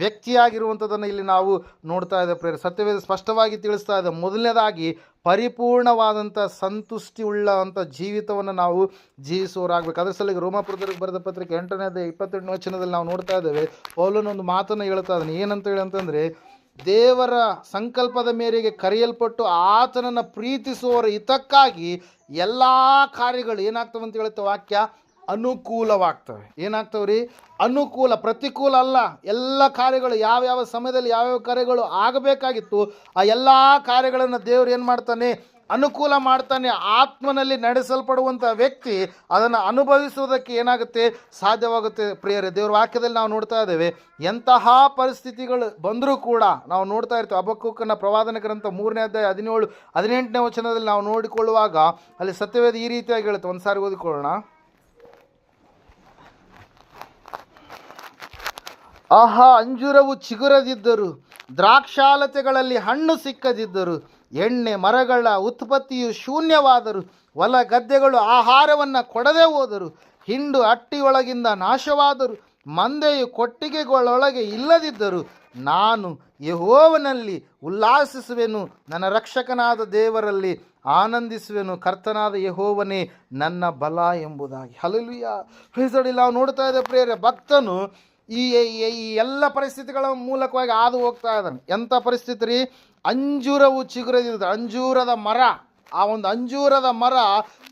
ವ್ಯಕ್ತಿಯಾಗಿರುವಂಥದ್ದನ್ನು ಇಲ್ಲಿ ನಾವು ನೋಡ್ತಾ ಇದ್ದೇವೆ ಪ್ರೇರೆ. ಸತ್ಯವೇದ ಸ್ಪಷ್ಟವಾಗಿ ತಿಳಿಸ್ತಾ ಇದೆ, ಮೊದಲನೇದಾಗಿ ಪರಿಪೂರ್ಣವಾದಂಥ ಸಂತುಷ್ಟಿ ಉಳ್ಳಂಥ ಜೀವಿತವನ್ನು ನಾವು ಜೀವಿಸುವವರಾಗಬೇಕು. ಅದರ ಸಲುವಾಗಿ ರೋಮಾಪುರದವರಿಗೆ ಬರೆದ ಪತ್ರಿಕೆ 8ನೇ ಅಧ್ಯಾಯ 28ನೇ ವಚನದಲ್ಲಿ ನಾವು ನೋಡ್ತಾ ಇದ್ದೇವೆ, ಪೌಲನು ಒಂದು ಮಾತನ್ನು ಹೇಳ್ತಾ ಇದ್ದಾನೆ. ಏನಂತ ಹೇಳಿ ಅಂತಂದರೆ, ದೇವರ ಸಂಕಲ್ಪದ ಮೇರೆಗೆ ಕರೆಯಲ್ಪಟ್ಟು ಆತನನ್ನು ಪ್ರೀತಿಸುವವರ ಹಿತಕ್ಕಾಗಿ ಎಲ್ಲ ಕಾರ್ಯಗಳು ಏನಾಗ್ತವೆ ಅಂತ ಹೇಳುತ್ತೆ ವಾಕ್ಯ, ಅನುಕೂಲವಾಗ್ತವೆ. ಏನಾಗ್ತವೆ ರೀ? ಅನುಕೂಲ, ಪ್ರತಿಕೂಲ ಅಲ್ಲ. ಎಲ್ಲ ಕಾರ್ಯಗಳು ಯಾವ್ಯಾವ ಸಮಯದಲ್ಲಿ ಯಾವ್ಯಾವ ಕಾರ್ಯಗಳು ಆಗಬೇಕಾಗಿತ್ತು ಆ ಎಲ್ಲ ಕಾರ್ಯಗಳನ್ನು ದೇವರು ಏನು ಮಾಡ್ತಾನೆ? ಅನುಕೂಲ ಮಾಡ್ತಾನೆ. ಆತ್ಮನಲ್ಲಿ ನಡೆಸಲ್ಪಡುವಂಥ ವ್ಯಕ್ತಿ ಅದನ್ನು ಅನುಭವಿಸುವುದಕ್ಕೆ ಏನಾಗುತ್ತೆ? ಸಾಧ್ಯವಾಗುತ್ತೆ ಪ್ರಿಯರೇ. ದೇವರ ವಾಕ್ಯದಲ್ಲಿ ನಾವು ನೋಡ್ತಾ ಇದ್ದೇವೆ, ಎಂತಹ ಪರಿಸ್ಥಿತಿಗಳು ಬಂದರೂ ಕೂಡ ನಾವು ನೋಡ್ತಾ ಇರ್ತೀವಿ. ಹಬಕ್ಕೂಕನ ಪ್ರವಾದನ ಗ್ರಂಥ 3ನೇ ಅಧ್ಯಾಯ 17, 18ನೇ ವಚನದಲ್ಲಿ ನಾವು ನೋಡಿಕೊಳ್ಳುವಾಗ ಅಲ್ಲಿ ಸತ್ಯವೇದ ಈ ರೀತಿಯಾಗಿ ಹೇಳುತ್ತೆ. ಒಂದು ಸಾರಿ ಓದಿಕೊಳ್ಳೋಣ. ಆಹಾ, ಅಂಜೂರವು ಚಿಗುರದಿದ್ದರು, ದ್ರಾಕ್ಷಾಲತೆಗಳಲ್ಲಿ ಹಣ್ಣು ಸಿಕ್ಕದಿದ್ದರು, ಎಣ್ಣೆ ಮರಗಳ ಉತ್ಪತ್ತಿಯು ಶೂನ್ಯವಾದರು, ಹೊಲ ಗದ್ದೆಗಳು ಆಹಾರವನ್ನು ಕೊಡದೆ ಹೋದರು, ಹಿಂಡು ಹಟ್ಟಿಯೊಳಗಿಂದ ನಾಶವಾದರು, ಮಂದೆಯು ಕೊಟ್ಟಿಗೆಗಳೊಳಗೆ ಇಲ್ಲದಿದ್ದರು, ನಾನು ಯೆಹೋವನಲ್ಲಿ ಉಲ್ಲಾಸಿಸುವೆನು, ನನ್ನ ರಕ್ಷಕನಾದ ದೇವರಲ್ಲಿ ಆನಂದಿಸುವೆನು, ಕರ್ತನಾದ ಯೆಹೋವನೇ ನನ್ನ ಬಲ ಎಂಬುದಾಗಿ. Hallelujah, praise Lord. ನಾವು ನೋಡ್ತಾ ಇದ್ದೇವೆ ಪ್ರಿಯರೇ, ಭಕ್ತನು ಈ ಎಲ್ಲ ಪರಿಸ್ಥಿತಿಗಳ ಮೂಲಕವಾಗಿ ಹಾದು ಹೋಗ್ತಾ ಇದ್ದಾನೆ. ಎಂಥ ಪರಿಸ್ಥಿತಿ ರೀ? ಅಂಜೂರವು ಚಿಗುರದಿದೆ. ಅಂಜೂರದ ಮರ, ಆ ಒಂದು ಅಂಜೂರದ ಮರ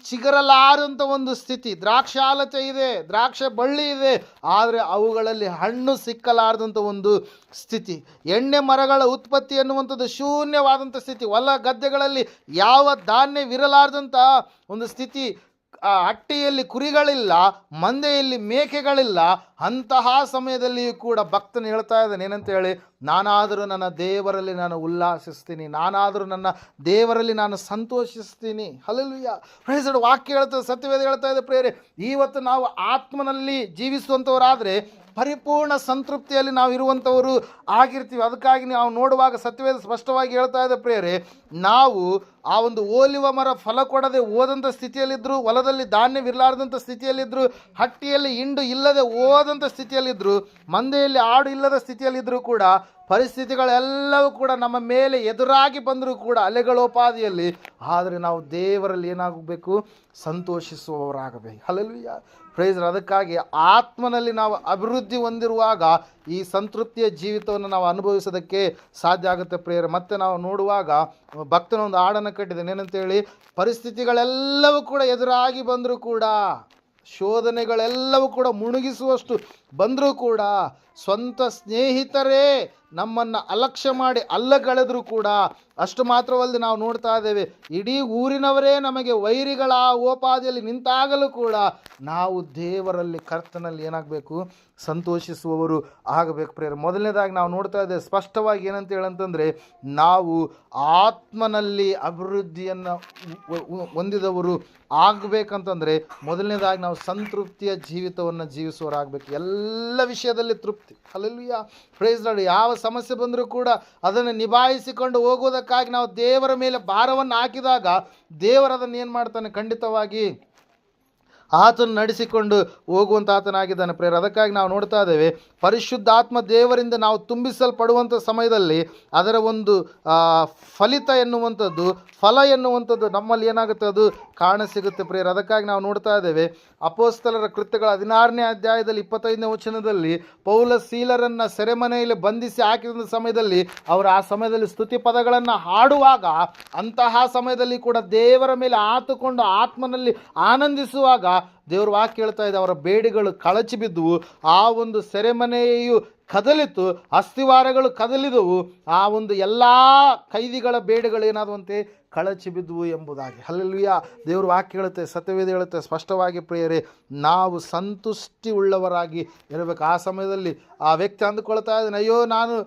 ಚಿಗುರಲಾರಂಥ ಒಂದು ಸ್ಥಿತಿ. ದ್ರಾಕ್ಷಾಲತೆ ಇದೆ, ದ್ರಾಕ್ಷೆ ಬಳ್ಳಿ ಇದೆ, ಆದರೆ ಅವುಗಳಲ್ಲಿ ಹಣ್ಣು ಸಿಕ್ಕಲಾರದಂಥ ಒಂದು ಸ್ಥಿತಿ. ಎಣ್ಣೆ ಮರಗಳ ಉತ್ಪತ್ತಿ ಎನ್ನುವಂಥದ್ದು ಶೂನ್ಯವಾದಂಥ ಸ್ಥಿತಿ. ಹೊಲ ಗದ್ದೆಗಳಲ್ಲಿ ಯಾವ ಧಾನ್ಯವಿರಲಾರ್ದಂಥ ಒಂದು ಸ್ಥಿತಿ. ಹಟ್ಟಿಯಲ್ಲಿ ಕುರಿಗಳಿಲ್ಲ, ಮಂದೆಯಲ್ಲಿ ಮೇಕೆಗಳಿಲ್ಲ, ಅಂತಹ ಸಮಯದಲ್ಲಿಯೂ ಕೂಡ ಭಕ್ತನು ಹೇಳ್ತಾ ಇದ್ದಾನೆ ಏನಂತ ಹೇಳಿ, ನಾನಾದರೂ ನನ್ನ ದೇವರಲ್ಲಿ ನಾನು ಉಲ್ಲಾಸಿಸ್ತೀನಿ, ನಾನಾದರೂ ನನ್ನ ದೇವರಲ್ಲಿ ನಾನು ಸಂತೋಷಿಸ್ತೀನಿ. Hallelujah, praise the Lord. ವಾಕ್ಯ ಹೇಳ್ತದೆ, ಸತ್ಯವೇದ ಹೇಳ್ತಾ ಇದೆ ಪ್ರಿಯರೇ, ಇವತ್ತು ನಾವು ಆತ್ಮನಲ್ಲಿ ಜೀವಿಸುವಂಥವರಾದರೆ ಪರಿಪೂರ್ಣ ಸಂತೃಪ್ತಿಯಲ್ಲಿ ನಾವು ಇರುವಂಥವರು ಆಗಿರ್ತೀವಿ. ಅದಕ್ಕಾಗಿ ನಾವು ನೋಡುವಾಗ ಸತ್ಯವೇದ ಸ್ಪಷ್ಟವಾಗಿ ಹೇಳ್ತಾ ಇದೆ ಪ್ರಿಯರೇ, ನಾವು ಆ ಒಂದು ಓಲಿವ ಮರ ಫಲ ಕೊಡದೆ ಹೋದಂಥ ಸ್ಥಿತಿಯಲ್ಲಿದ್ದರು, ಹೊಲದಲ್ಲಿ ಧಾನ್ಯವಿರಲಾರ್ದಂಥ ಸ್ಥಿತಿಯಲ್ಲಿದ್ದರು, ಹಟ್ಟಿಯಲ್ಲಿ ಹಿಂಡು ಇಲ್ಲದೆ ಹೋದಂಥ ಸ್ಥಿತಿಯಲ್ಲಿದ್ದರು, ಮಂದೆಯಲ್ಲಿ ಆಡು ಇಲ್ಲದ ಸ್ಥಿತಿಯಲ್ಲಿದ್ದರೂ ಕೂಡ, ಪರಿಸ್ಥಿತಿಗಳೆಲ್ಲವೂ ಕೂಡ ನಮ್ಮ ಮೇಲೆ ಎದುರಾಗಿ ಬಂದರೂ ಕೂಡ ಅಲೆಗಳೋಪಾದಿಯಲ್ಲಿ, ಆದರೆ ನಾವು ದೇವರಲ್ಲಿ ಏನಾಗಬೇಕು, ಸಂತೋಷಿಸುವವರಾಗಬೇಕು. Hallelujah, price. ಅದಕ್ಕಾಗಿ ಆತ್ಮನಲ್ಲಿ ನಾವು ಅಭಿವೃದ್ಧಿ ಹೊಂದಿರುವಾಗ ಈ ಸಂತೃಪ್ತಿಯ ಜೀವಿತವನ್ನು ನಾವು ಅನುಭವಿಸೋದಕ್ಕೆ ಸಾಧ್ಯ ಆಗುತ್ತೆ ಪ್ರಿಯರೇ. ಮತ್ತೆ ನಾವು ನೋಡುವಾಗ ಭಕ್ತನ ಒಂದು ಹಾಡನ್ನು ಕಟ್ಟಿದ್ದೇನೆ, ಏನಂತೇಳಿ, ಪರಿಸ್ಥಿತಿಗಳೆಲ್ಲವೂ ಕೂಡ ಎದುರಾಗಿ ಬಂದರೂ ಕೂಡ, ಶೋಧನೆಗಳೆಲ್ಲವೂ ಕೂಡ ಮುಳುಗಿಸುವಷ್ಟು ಬಂದರೂ ಕೂಡ, ಸ್ವಂತ ಸ್ನೇಹಿತರೇ ನಮ್ಮನ್ನು ಅಲಕ್ಷ್ಯ ಮಾಡಿ ಅಲ್ಲಗಳೆದರೂ ಕೂಡ, ಅಷ್ಟು ಮಾತ್ರವಲ್ಲದೆ ನಾವು ನೋಡ್ತಾ ಇದ್ದೇವೆ, ಇಡೀ ಊರಿನವರೇ ನಮಗೆ ವೈರಿಗಳ ಓಪಾದಿಯಲ್ಲಿ ನಿಂತಾಗಲೂ ಕೂಡ ನಾವು ದೇವರಲ್ಲಿ, ಕರ್ತನಲ್ಲಿ ಏನಾಗಬೇಕು, ಸಂತೋಷಿಸುವವರು ಆಗಬೇಕು ಪ್ರಿಯರೇ. ಮೊದಲನೇದಾಗಿ ನಾವು ನೋಡ್ತಾ ಇದ್ದೇವೆ ಸ್ಪಷ್ಟವಾಗಿ ಏನಂತ ಹೇಳಂತಂದರೆ, ನಾವು ಆತ್ಮನಲ್ಲಿ ಅಭಿವೃದ್ಧಿಯನ್ನು ಹೊಂದಿದವರು ಆಗಬೇಕಂತಂದರೆ ಮೊದಲನೇದಾಗಿ ನಾವು ಸಂತೃಪ್ತಿಯ ಜೀವಿತವನ್ನು ಜೀವಿಸುವವರಾಗಬೇಕು. ಎಲ್ಲ ವಿಷಯದಲ್ಲಿ ತೃಪ್ತಿ. Hallelujah, praise the Lord. ಯಾವ ಸಮಸ್ಯೆ ಬಂದರೂ ಕೂಡ ಅದನ್ನು ನಿಭಾಯಿಸಿಕೊಂಡು ಹೋಗುವುದಕ್ಕಾಗಿ ನಾವು ದೇವರ ಮೇಲೆ ಭಾರವನ್ನು ಹಾಕಿದಾಗ ದೇವರು ಅದನ್ನು ಏನು ಮಾಡ್ತಾನೆ, ಖಂಡಿತವಾಗಿ ಆತನು ನಡೆಸಿಕೊಂಡು ಹೋಗುವಂಥ ಆತನಾಗಿದ್ದಾನೆ ಪ್ರೇರ. ಅದಕ್ಕಾಗಿ ನಾವು ನೋಡ್ತಾ ಇದ್ದೇವೆ, ಪರಿಶುದ್ಧಾತ್ಮ ದೇವರಿಂದ ನಾವು ತುಂಬಿಸಲ್ಪಡುವಂಥ ಸಮಯದಲ್ಲಿ ಅದರ ಒಂದು ಫಲಿತ ಎನ್ನುವಂಥದ್ದು, ಫಲ ಎನ್ನುವಂಥದ್ದು ನಮ್ಮಲ್ಲಿ ಏನಾಗುತ್ತೆ, ಅದು ಕಾಣಸಿಗುತ್ತೆ ಪ್ರೇರ. ಅದಕ್ಕಾಗಿ ನಾವು ನೋಡ್ತಾ ಇದ್ದೇವೆ, ಅಪೊಸ್ತಲರ ಕೃತ್ಯಗಳ 16ನೇ ಅಧ್ಯಾಯದಲ್ಲಿ 25ನೇ ವಚನದಲ್ಲಿ, ಪೌಲ ಸೀಲರನ್ನು ಸೆರೆಮನೆಯಲ್ಲಿ ಬಂಧಿಸಿ ಹಾಕಿದ ಸಮಯದಲ್ಲಿ ಅವರು ಆ ಸಮಯದಲ್ಲಿ ಸ್ತುತಿ ಪದಗಳನ್ನು ಹಾಡುವಾಗ, ಅಂತಹ ಸಮಯದಲ್ಲಿ ಕೂಡ ದೇವರ ಮೇಲೆ ಆತುಕೊಂಡು ಆತ್ಮನಲ್ಲಿ ಆನಂದಿಸುವಾಗ ದೇವ್ರ ವಾಕ್ಯ ಹೇಳ್ತಾ ಇದೆ, ಅವರ ಬೇಡಿಗಳು ಕಳಚಿ ಬಿದ್ದುವು, ಆ ಒಂದು ಸೆರೆಮನೆಯು ಕದಲಿತು, ಅಸ್ಥಿವಾರಗಳು ಕದಲಿದವು, ಆ ಒಂದು ಎಲ್ಲ ಕೈದಿಗಳ ಬೇಡಿಗಳು ಏನಾದವಂತೆ, ಕಳಚಿ ಬಿದ್ದುವು ಎಂಬುದಾಗಿ. ಹಲ್ಲೆಲೂಯಾ, ದೇವ್ರ ವಾಕ್ಯ ಹೇಳುತ್ತೆ, ಸತ್ಯವೇದ ಹೇಳುತ್ತೆ ಸ್ಪಷ್ಟವಾಗಿ ಪ್ರಿಯರೇ, ನಾವು ಸಂತುಷ್ಟಿ ಉಳ್ಳವರಾಗಿ ಇರಬೇಕು. ಆ ಸಮಯದಲ್ಲಿ ಆ ವ್ಯಕ್ತಿ ಅಂದುಕೊಳ್ತಾ ಇದ್ದಾನೆ, ಅಯ್ಯೋ ನಾನು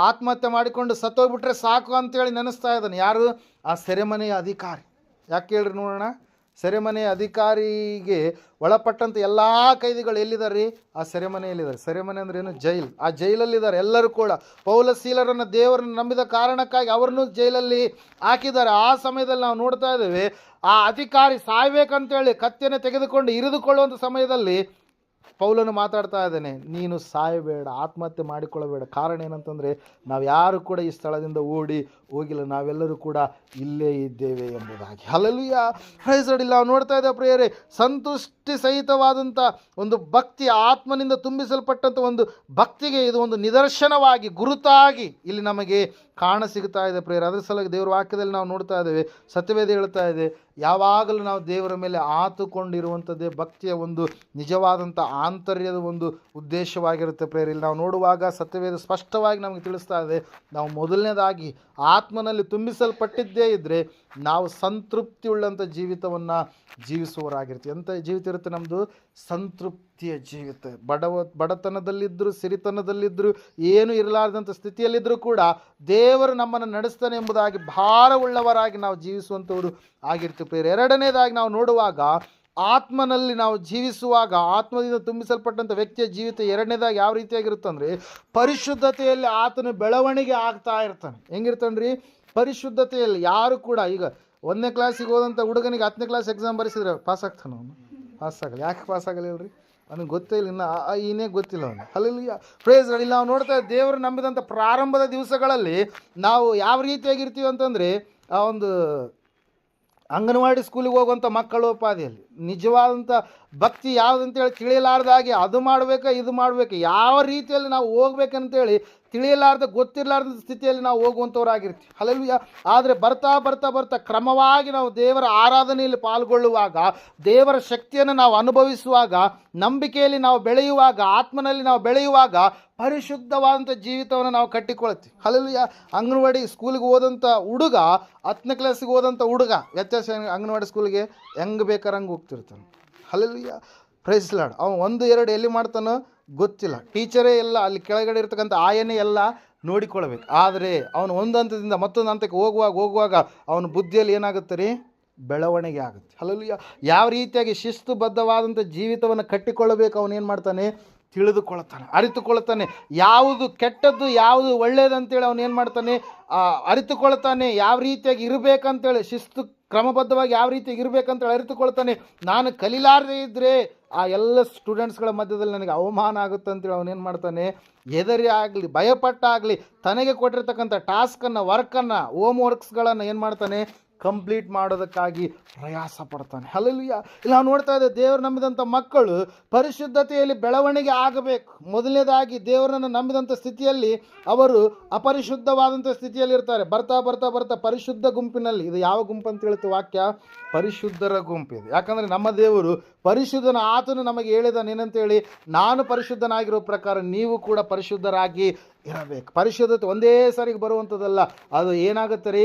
ಆತ್ಮಹತ್ಯೆ ಮಾಡಿಕೊಂಡು ಸತ್ತೋಗ್ಬಿಟ್ರೆ ಸಾಕು ಅಂತೇಳಿ ನೆನೆಸ್ತಾ ಇದ್ದಾನೆ. ಯಾರು? ಆ ಸೆರೆಮನೆಯ ಅಧಿಕಾರಿ. ಯಾಕೆ ಹೇಳ್ರಿ ನೋಡೋಣ, ಸೆರೆಮನೆಯ ಅಧಿಕಾರಿಗೆ ಒಳಪಟ್ಟಂಥ ಎಲ್ಲ ಕೈದಿಗಳು ಎಲ್ಲಿದ್ದಾರೆ ರೀ? ಆ ಸೆರೆಮನೆಯಲ್ಲಿದ್ದಾರೆ. ಸೆರೆಮನೆ ಅಂದ್ರೆ ಏನು? ಜೈಲು. ಆ ಜೈಲಲ್ಲಿದ್ದಾರೆ ಎಲ್ಲರೂ ಕೂಡ. ಪೌಲ ಸೀಲರನ್ನು ದೇವರನ್ನು ನಂಬಿದ ಕಾರಣಕ್ಕಾಗಿ ಅವರನ್ನು ಜೈಲಲ್ಲಿ ಹಾಕಿದ್ದಾರೆ. ಆ ಸಮಯದಲ್ಲಿ ನಾವು ನೋಡ್ತಾ ಇದ್ದೇವೆ, ಆ ಅಧಿಕಾರಿ ಸಾಯ್ಬೇಕಂತೇಳಿ ಕತ್ತಿಯನ್ನು ತೆಗೆದುಕೊಂಡು ಇರಿದುಕೊಳ್ಳುವಂಥ ಸಮಯದಲ್ಲಿ ಪೌಲನು ಮಾತಾಡ್ತಾ ಇದ್ದಾನೆ, ನೀನು ಸಾಯಬೇಡ, ಆತ್ಮಹತ್ಯೆ ಮಾಡಿಕೊಳ್ಳಬೇಡ. ಕಾರಣ ಏನಂತಂದರೆ, ನಾವು ಯಾರು ಕೂಡ ಈ ಸ್ಥಳದಿಂದ ಓಡಿ ಹೋಗಿಲ್ಲ, ನಾವೆಲ್ಲರೂ ಕೂಡ ಇಲ್ಲೇ ಇದ್ದೇವೆ ಎಂಬುದಾಗಿ. Hallelujah, praise the Lord. ನಾವು ನೋಡ್ತಾ ಇದ್ದೇವೆ ಪ್ರಿಯರೇ, ಸಂತುಷ್ಟಿ ಸಹಿತವಾದಂಥ ಒಂದು ಭಕ್ತಿ, ಆತ್ಮನಿಂದ ತುಂಬಿಸಲ್ಪಟ್ಟಂಥ ಒಂದು ಭಕ್ತಿಗೆ ಇದು ಒಂದು ನಿದರ್ಶನವಾಗಿ, ಗುರುತಾಗಿ ಇಲ್ಲಿ ನಮಗೆ ಕಾಣ ಸಿಗ್ತಾ ಇದೆ ಪ್ರಿಯರೇ. ಅದರ ಸಲುವಾಗಿ ದೇವರ ವಾಕ್ಯದಲ್ಲಿ ನಾವು ನೋಡ್ತಾ ಇದ್ದೇವೆ, ಸತ್ಯವೇದ ಹೇಳ್ತಾ ಇದೆ, ಯಾವಾಗಲೂ ನಾವು ದೇವರ ಮೇಲೆ ಆತುಕೊಂಡಿರುವಂಥದ್ದೇ ಭಕ್ತಿಯ ಒಂದು ನಿಜವಾದಂಥ ಆಂತರ್ಯದ ಒಂದು ಉದ್ದೇಶವಾಗಿರುತ್ತೆ ಪ್ರೇರೆ. ಇಲ್ಲಿ ನಾವು ನೋಡುವಾಗ ಸತ್ಯವೇದ ಸ್ಪಷ್ಟವಾಗಿ ನಮಗೆ ತಿಳಿಸ್ತಾ ಇದೆ, ನಾವು ಮೊದಲನೇದಾಗಿ ಆತ್ಮನಲ್ಲಿ ತುಂಬಿಸಲ್ಪಟ್ಟಿದ್ದೇ ಇದ್ದರೆ ನಾವು ಸಂತೃಪ್ತಿ ಉಳ್ಳಂಥ ಜೀವಿತವನ್ನು ಜೀವಿಸುವವರಾಗಿರ್ತೀವಿ. ಎಂಥ ಜೀವಿತ ಇರುತ್ತೆ ನಮ್ಮದು? ಸಂತೃಪ್ತಿಯ ಜೀವಿತ. ಬಡತನದಲ್ಲಿದ್ದರೂ, ಸಿರಿತನದಲ್ಲಿದ್ದರೂ, ಏನೂ ಇರಲಾರ್ದಂಥ ಸ್ಥಿತಿಯಲ್ಲಿದ್ದರೂ ಕೂಡ ದೇವರು ನಮ್ಮನ್ನು ನಡೆಸ್ತಾನೆ ಎಂಬುದಾಗಿ ಭಾರವುಳ್ಳವರಾಗಿ ನಾವು ಜೀವಿಸುವಂಥವರು ಆಗಿರ್ತೀವಿ ಪ್ರೇರೆ. ಎರಡನೇದಾಗಿ ನಾವು ನೋಡುವಾಗ, ಆತ್ಮನಲ್ಲಿ ನಾವು ಜೀವಿಸುವಾಗ, ಆತ್ಮದಿಂದ ತುಂಬಿಸಲ್ಪಟ್ಟಂಥ ವ್ಯಕ್ತಿಯ ಜೀವಿತ ಎರಡನೇದಾಗಿ ಯಾವ ರೀತಿಯಾಗಿರುತ್ತಂದರೆ, ಪರಿಶುದ್ಧತೆಯಲ್ಲಿ ಆತನು ಬೆಳವಣಿಗೆ ಆಗ್ತಾ ಇರ್ತಾನೆ. ಹೆಂಗಿರ್ತಾನೆ ರೀ? ಪರಿಶುದ್ಧತೆಯಲ್ಲಿ. ಯಾರು ಕೂಡ ಈಗ 1ನೇ ಕ್ಲಾಸಿಗೆ ಹೋದಂಥ ಹುಡುಗನಿಗೆ 10ನೇ ಕ್ಲಾಸ್ ಎಕ್ಸಾಮ್ ಬರೆಸಿದ್ರೆ ಪಾಸ್ ಆಗ್ತಾನೆ ಅವನು? ಪಾಸ್ ಆಗಲ್ಲ. ಯಾಕೆ ಪಾಸ್ ಆಗಲ್ಲ ಹೇಳ್ರಿ? ಅವನಿಗೆ ಗೊತ್ತೇ ಇಲ್ಲ, ಇನ್ನು ಏನೇ ಗೊತ್ತಿಲ್ಲ ಅವನು. Hallelujah, praise the Lord. ಇಲ್ಲಿ ನಾವು ನೋಡ್ತಾ ದೇವರು ನಂಬಿದಂಥ ಪ್ರಾರಂಭದ ದಿವಸಗಳಲ್ಲಿ ನಾವು ಯಾವ ರೀತಿಯಾಗಿರ್ತೀವಿ ಅಂತಂದರೆ, ಆ ಒಂದು ಅಂಗನವಾಡಿ ಸ್ಕೂಲಿಗೆ ಹೋಗುವಂಥ ಮಕ್ಕಳೋಪಾದಿಯಲ್ಲಿ ನಿಜವಾದಂಥ ಭಕ್ತಿ ಯಾವುದಂತೇಳಿ ತಿಳಿಯಲಾರ್ದಾಗಿ ಅದು ಮಾಡಬೇಕು ಇದು ಮಾಡಬೇಕು, ಯಾವ ರೀತಿಯಲ್ಲಿ ನಾವು ಹೋಗ್ಬೇಕಂತೇಳಿ ತಿಳಿಯಲಾರ್ದ ಗೊತ್ತಿರಲಾರ್ದ ಸ್ಥಿತಿಯಲ್ಲಿ ನಾವು ಹೋಗುವಂಥವ್ರಾಗಿರ್ತೀವಿ. ಹಲ್ಲೆಲೂಯಾ. ಆದರೆ ಬರ್ತಾ ಬರ್ತಾ ಬರ್ತಾ ಕ್ರಮವಾಗಿ ನಾವು ದೇವರ ಆರಾಧನೆಯಲ್ಲಿ ಪಾಲ್ಗೊಳ್ಳುವಾಗ, ದೇವರ ಶಕ್ತಿಯನ್ನು ನಾವು ಅನುಭವಿಸುವಾಗ, ನಂಬಿಕೆಯಲ್ಲಿ ನಾವು ಬೆಳೆಯುವಾಗ, ಆತ್ಮನಲ್ಲಿ ನಾವು ಬೆಳೆಯುವಾಗ, ಪರಿಶುದ್ಧವಾದಂಥ ಜೀವಿತವನ್ನು ನಾವು ಕಟ್ಟಿಕೊಳ್ತೀವಿ. ಹಲ್ಲೆಲೂಯಾ. ಅಂಗನವಾಡಿ ಸ್ಕೂಲಿಗೆ ಹೋದಂಥ ಹುಡುಗ 10ನೇ ಕ್ಲಾಸಿಗೆ ಹೋದಂಥ ಹುಡುಗ ವ್ಯತ್ಯಾಸ. ಅಂಗನವಾಡಿ ಸ್ಕೂಲಿಗೆ ಹೆಂಗೆ ಬೇಕಾದ್ರೆ ಹಂಗೆ ಹೋಗ್ತಿರ್ತಾನೆ. ಹಲ್ಲೆಲೂಯಾ. Praise lord. ಅವನು 1, 2 ಎಲ್ಲಿ ಮಾಡ್ತಾನೋ ಗೊತ್ತಿಲ್ಲ. ಟೀಚರೇ ಎಲ್ಲ ಅಲ್ಲಿ ಕೆಳಗಡೆ ಇರ್ತಕ್ಕಂಥ ಆಯನೇ ಎಲ್ಲ ನೋಡಿಕೊಳ್ಬೇಕು. ಆದರೆ ಅವನು ಒಂದು ಹಂತದಿಂದ ಮತ್ತೊಂದು ಹಂತಕ್ಕೆ ಹೋಗುವಾಗ ಅವನ ಬುದ್ಧಿಯಲ್ಲಿ ಏನಾಗುತ್ತೆ ರೀ? ಬೆಳವಣಿಗೆ ಆಗುತ್ತೆ. ಹಲ್ಲೆಲೂಯಾ. ಯಾವ ರೀತಿಯಾಗಿ ಶಿಸ್ತುಬದ್ಧವಾದಂಥ ಜೀವಿತವನ್ನು ಕಟ್ಟಿಕೊಳ್ಳಬೇಕು ಅವನೇನು ಮಾಡ್ತಾನೆ? ತಿಳಿದುಕೊಳ್ತಾನೆ, ಅರಿತುಕೊಳ್ತಾನೆ. ಯಾವುದು ಕೆಟ್ಟದ್ದು ಯಾವುದು ಒಳ್ಳೆಯದಂತೇಳಿ ಅವನೇನು ಮಾಡ್ತಾನೆ? ಅರಿತುಕೊಳ್ತಾನೆ. ಯಾವ ರೀತಿಯಾಗಿ ಇರಬೇಕಂತೇಳಿ ಶಿಸ್ತು ಕ್ರಮಬದ್ಧವಾಗಿ ಯಾವ ರೀತಿಯಾಗಿ ಇರಬೇಕಂತೇಳಿ ಅರಿತುಕೊಳ್ತಾನೆ. ನಾನು ಕಲಿಲಾರದೇ ಇದ್ದರೆ ಆ ಎಲ್ಲ ಸ್ಟೂಡೆಂಟ್ಸ್ಗಳ ಮಧ್ಯದಲ್ಲಿ ನನಗೆ ಅವಮಾನ ಆಗುತ್ತೆ ಅಂತೇಳಿ ಅವನೇನು ಮಾಡ್ತಾನೆ? ಎದರಿ ಆಗಲಿ ಭಯಪಟ್ಟಾಗಲಿ ತನಗೆ ಕೊಟ್ಟಿರ್ತಕ್ಕಂಥ ಟಾಸ್ಕನ್ನು ವರ್ಕನ್ನು ಹೋಮ್ ವರ್ಕ್ಸ್ಗಳನ್ನು ಏನು ಮಾಡ್ತಾನೆ? ಕಂಪ್ಲೀಟ್ ಮಾಡೋದಕ್ಕಾಗಿ ಪ್ರಯಾಸ ಪಡ್ತಾನೆ. ಹಲ್ಲೆಲೂಯಾ. ಇಲ್ಲಿ ನಾವು ನೋಡ್ತಾ ಇದ್ದೇವೆ, ದೇವರು ನಂಬಿದಂಥ ಮಕ್ಕಳು ಪರಿಶುದ್ಧತೆಯಲ್ಲಿ ಬೆಳವಣಿಗೆ ಆಗಬೇಕು. ಮೊದಲನೇದಾಗಿ ದೇವರನ್ನು ನಂಬಿದಂಥ ಸ್ಥಿತಿಯಲ್ಲಿ ಅವರು ಅಪರಿಶುದ್ಧವಾದಂಥ ಸ್ಥಿತಿಯಲ್ಲಿ ಇರ್ತಾರೆ. ಬರ್ತಾ ಬರ್ತಾ ಬರ್ತಾ ಪರಿಶುದ್ಧ ಗುಂಪಿನಲ್ಲಿ, ಇದು ಯಾವ ಗುಂಪು ಅಂತ ಹೇಳುತ್ತೆ ವಾಕ್ಯ? ಪರಿಶುದ್ಧರ ಗುಂಪಿದೆ. ಯಾಕಂದರೆ ನಮ್ಮ ದೇವರು ಪರಿಶುದ್ಧನ, ಆತನು ನಮಗೆ ಹೇಳಿದನೇನಂತೇಳಿ, ನಾನು ಪರಿಶುದ್ಧನಾಗಿರೋ ಪ್ರಕಾರ ನೀವು ಕೂಡ ಪರಿಶುದ್ಧರಾಗಿ ಇರಬೇಕು. ಪರಿಶುದ್ಧತೆ ಒಂದೇ ಸಾರಿಗೆ ಬರುವಂಥದ್ದಲ್ಲ. ಅದು ಏನಾಗುತ್ತೆ ರೀ?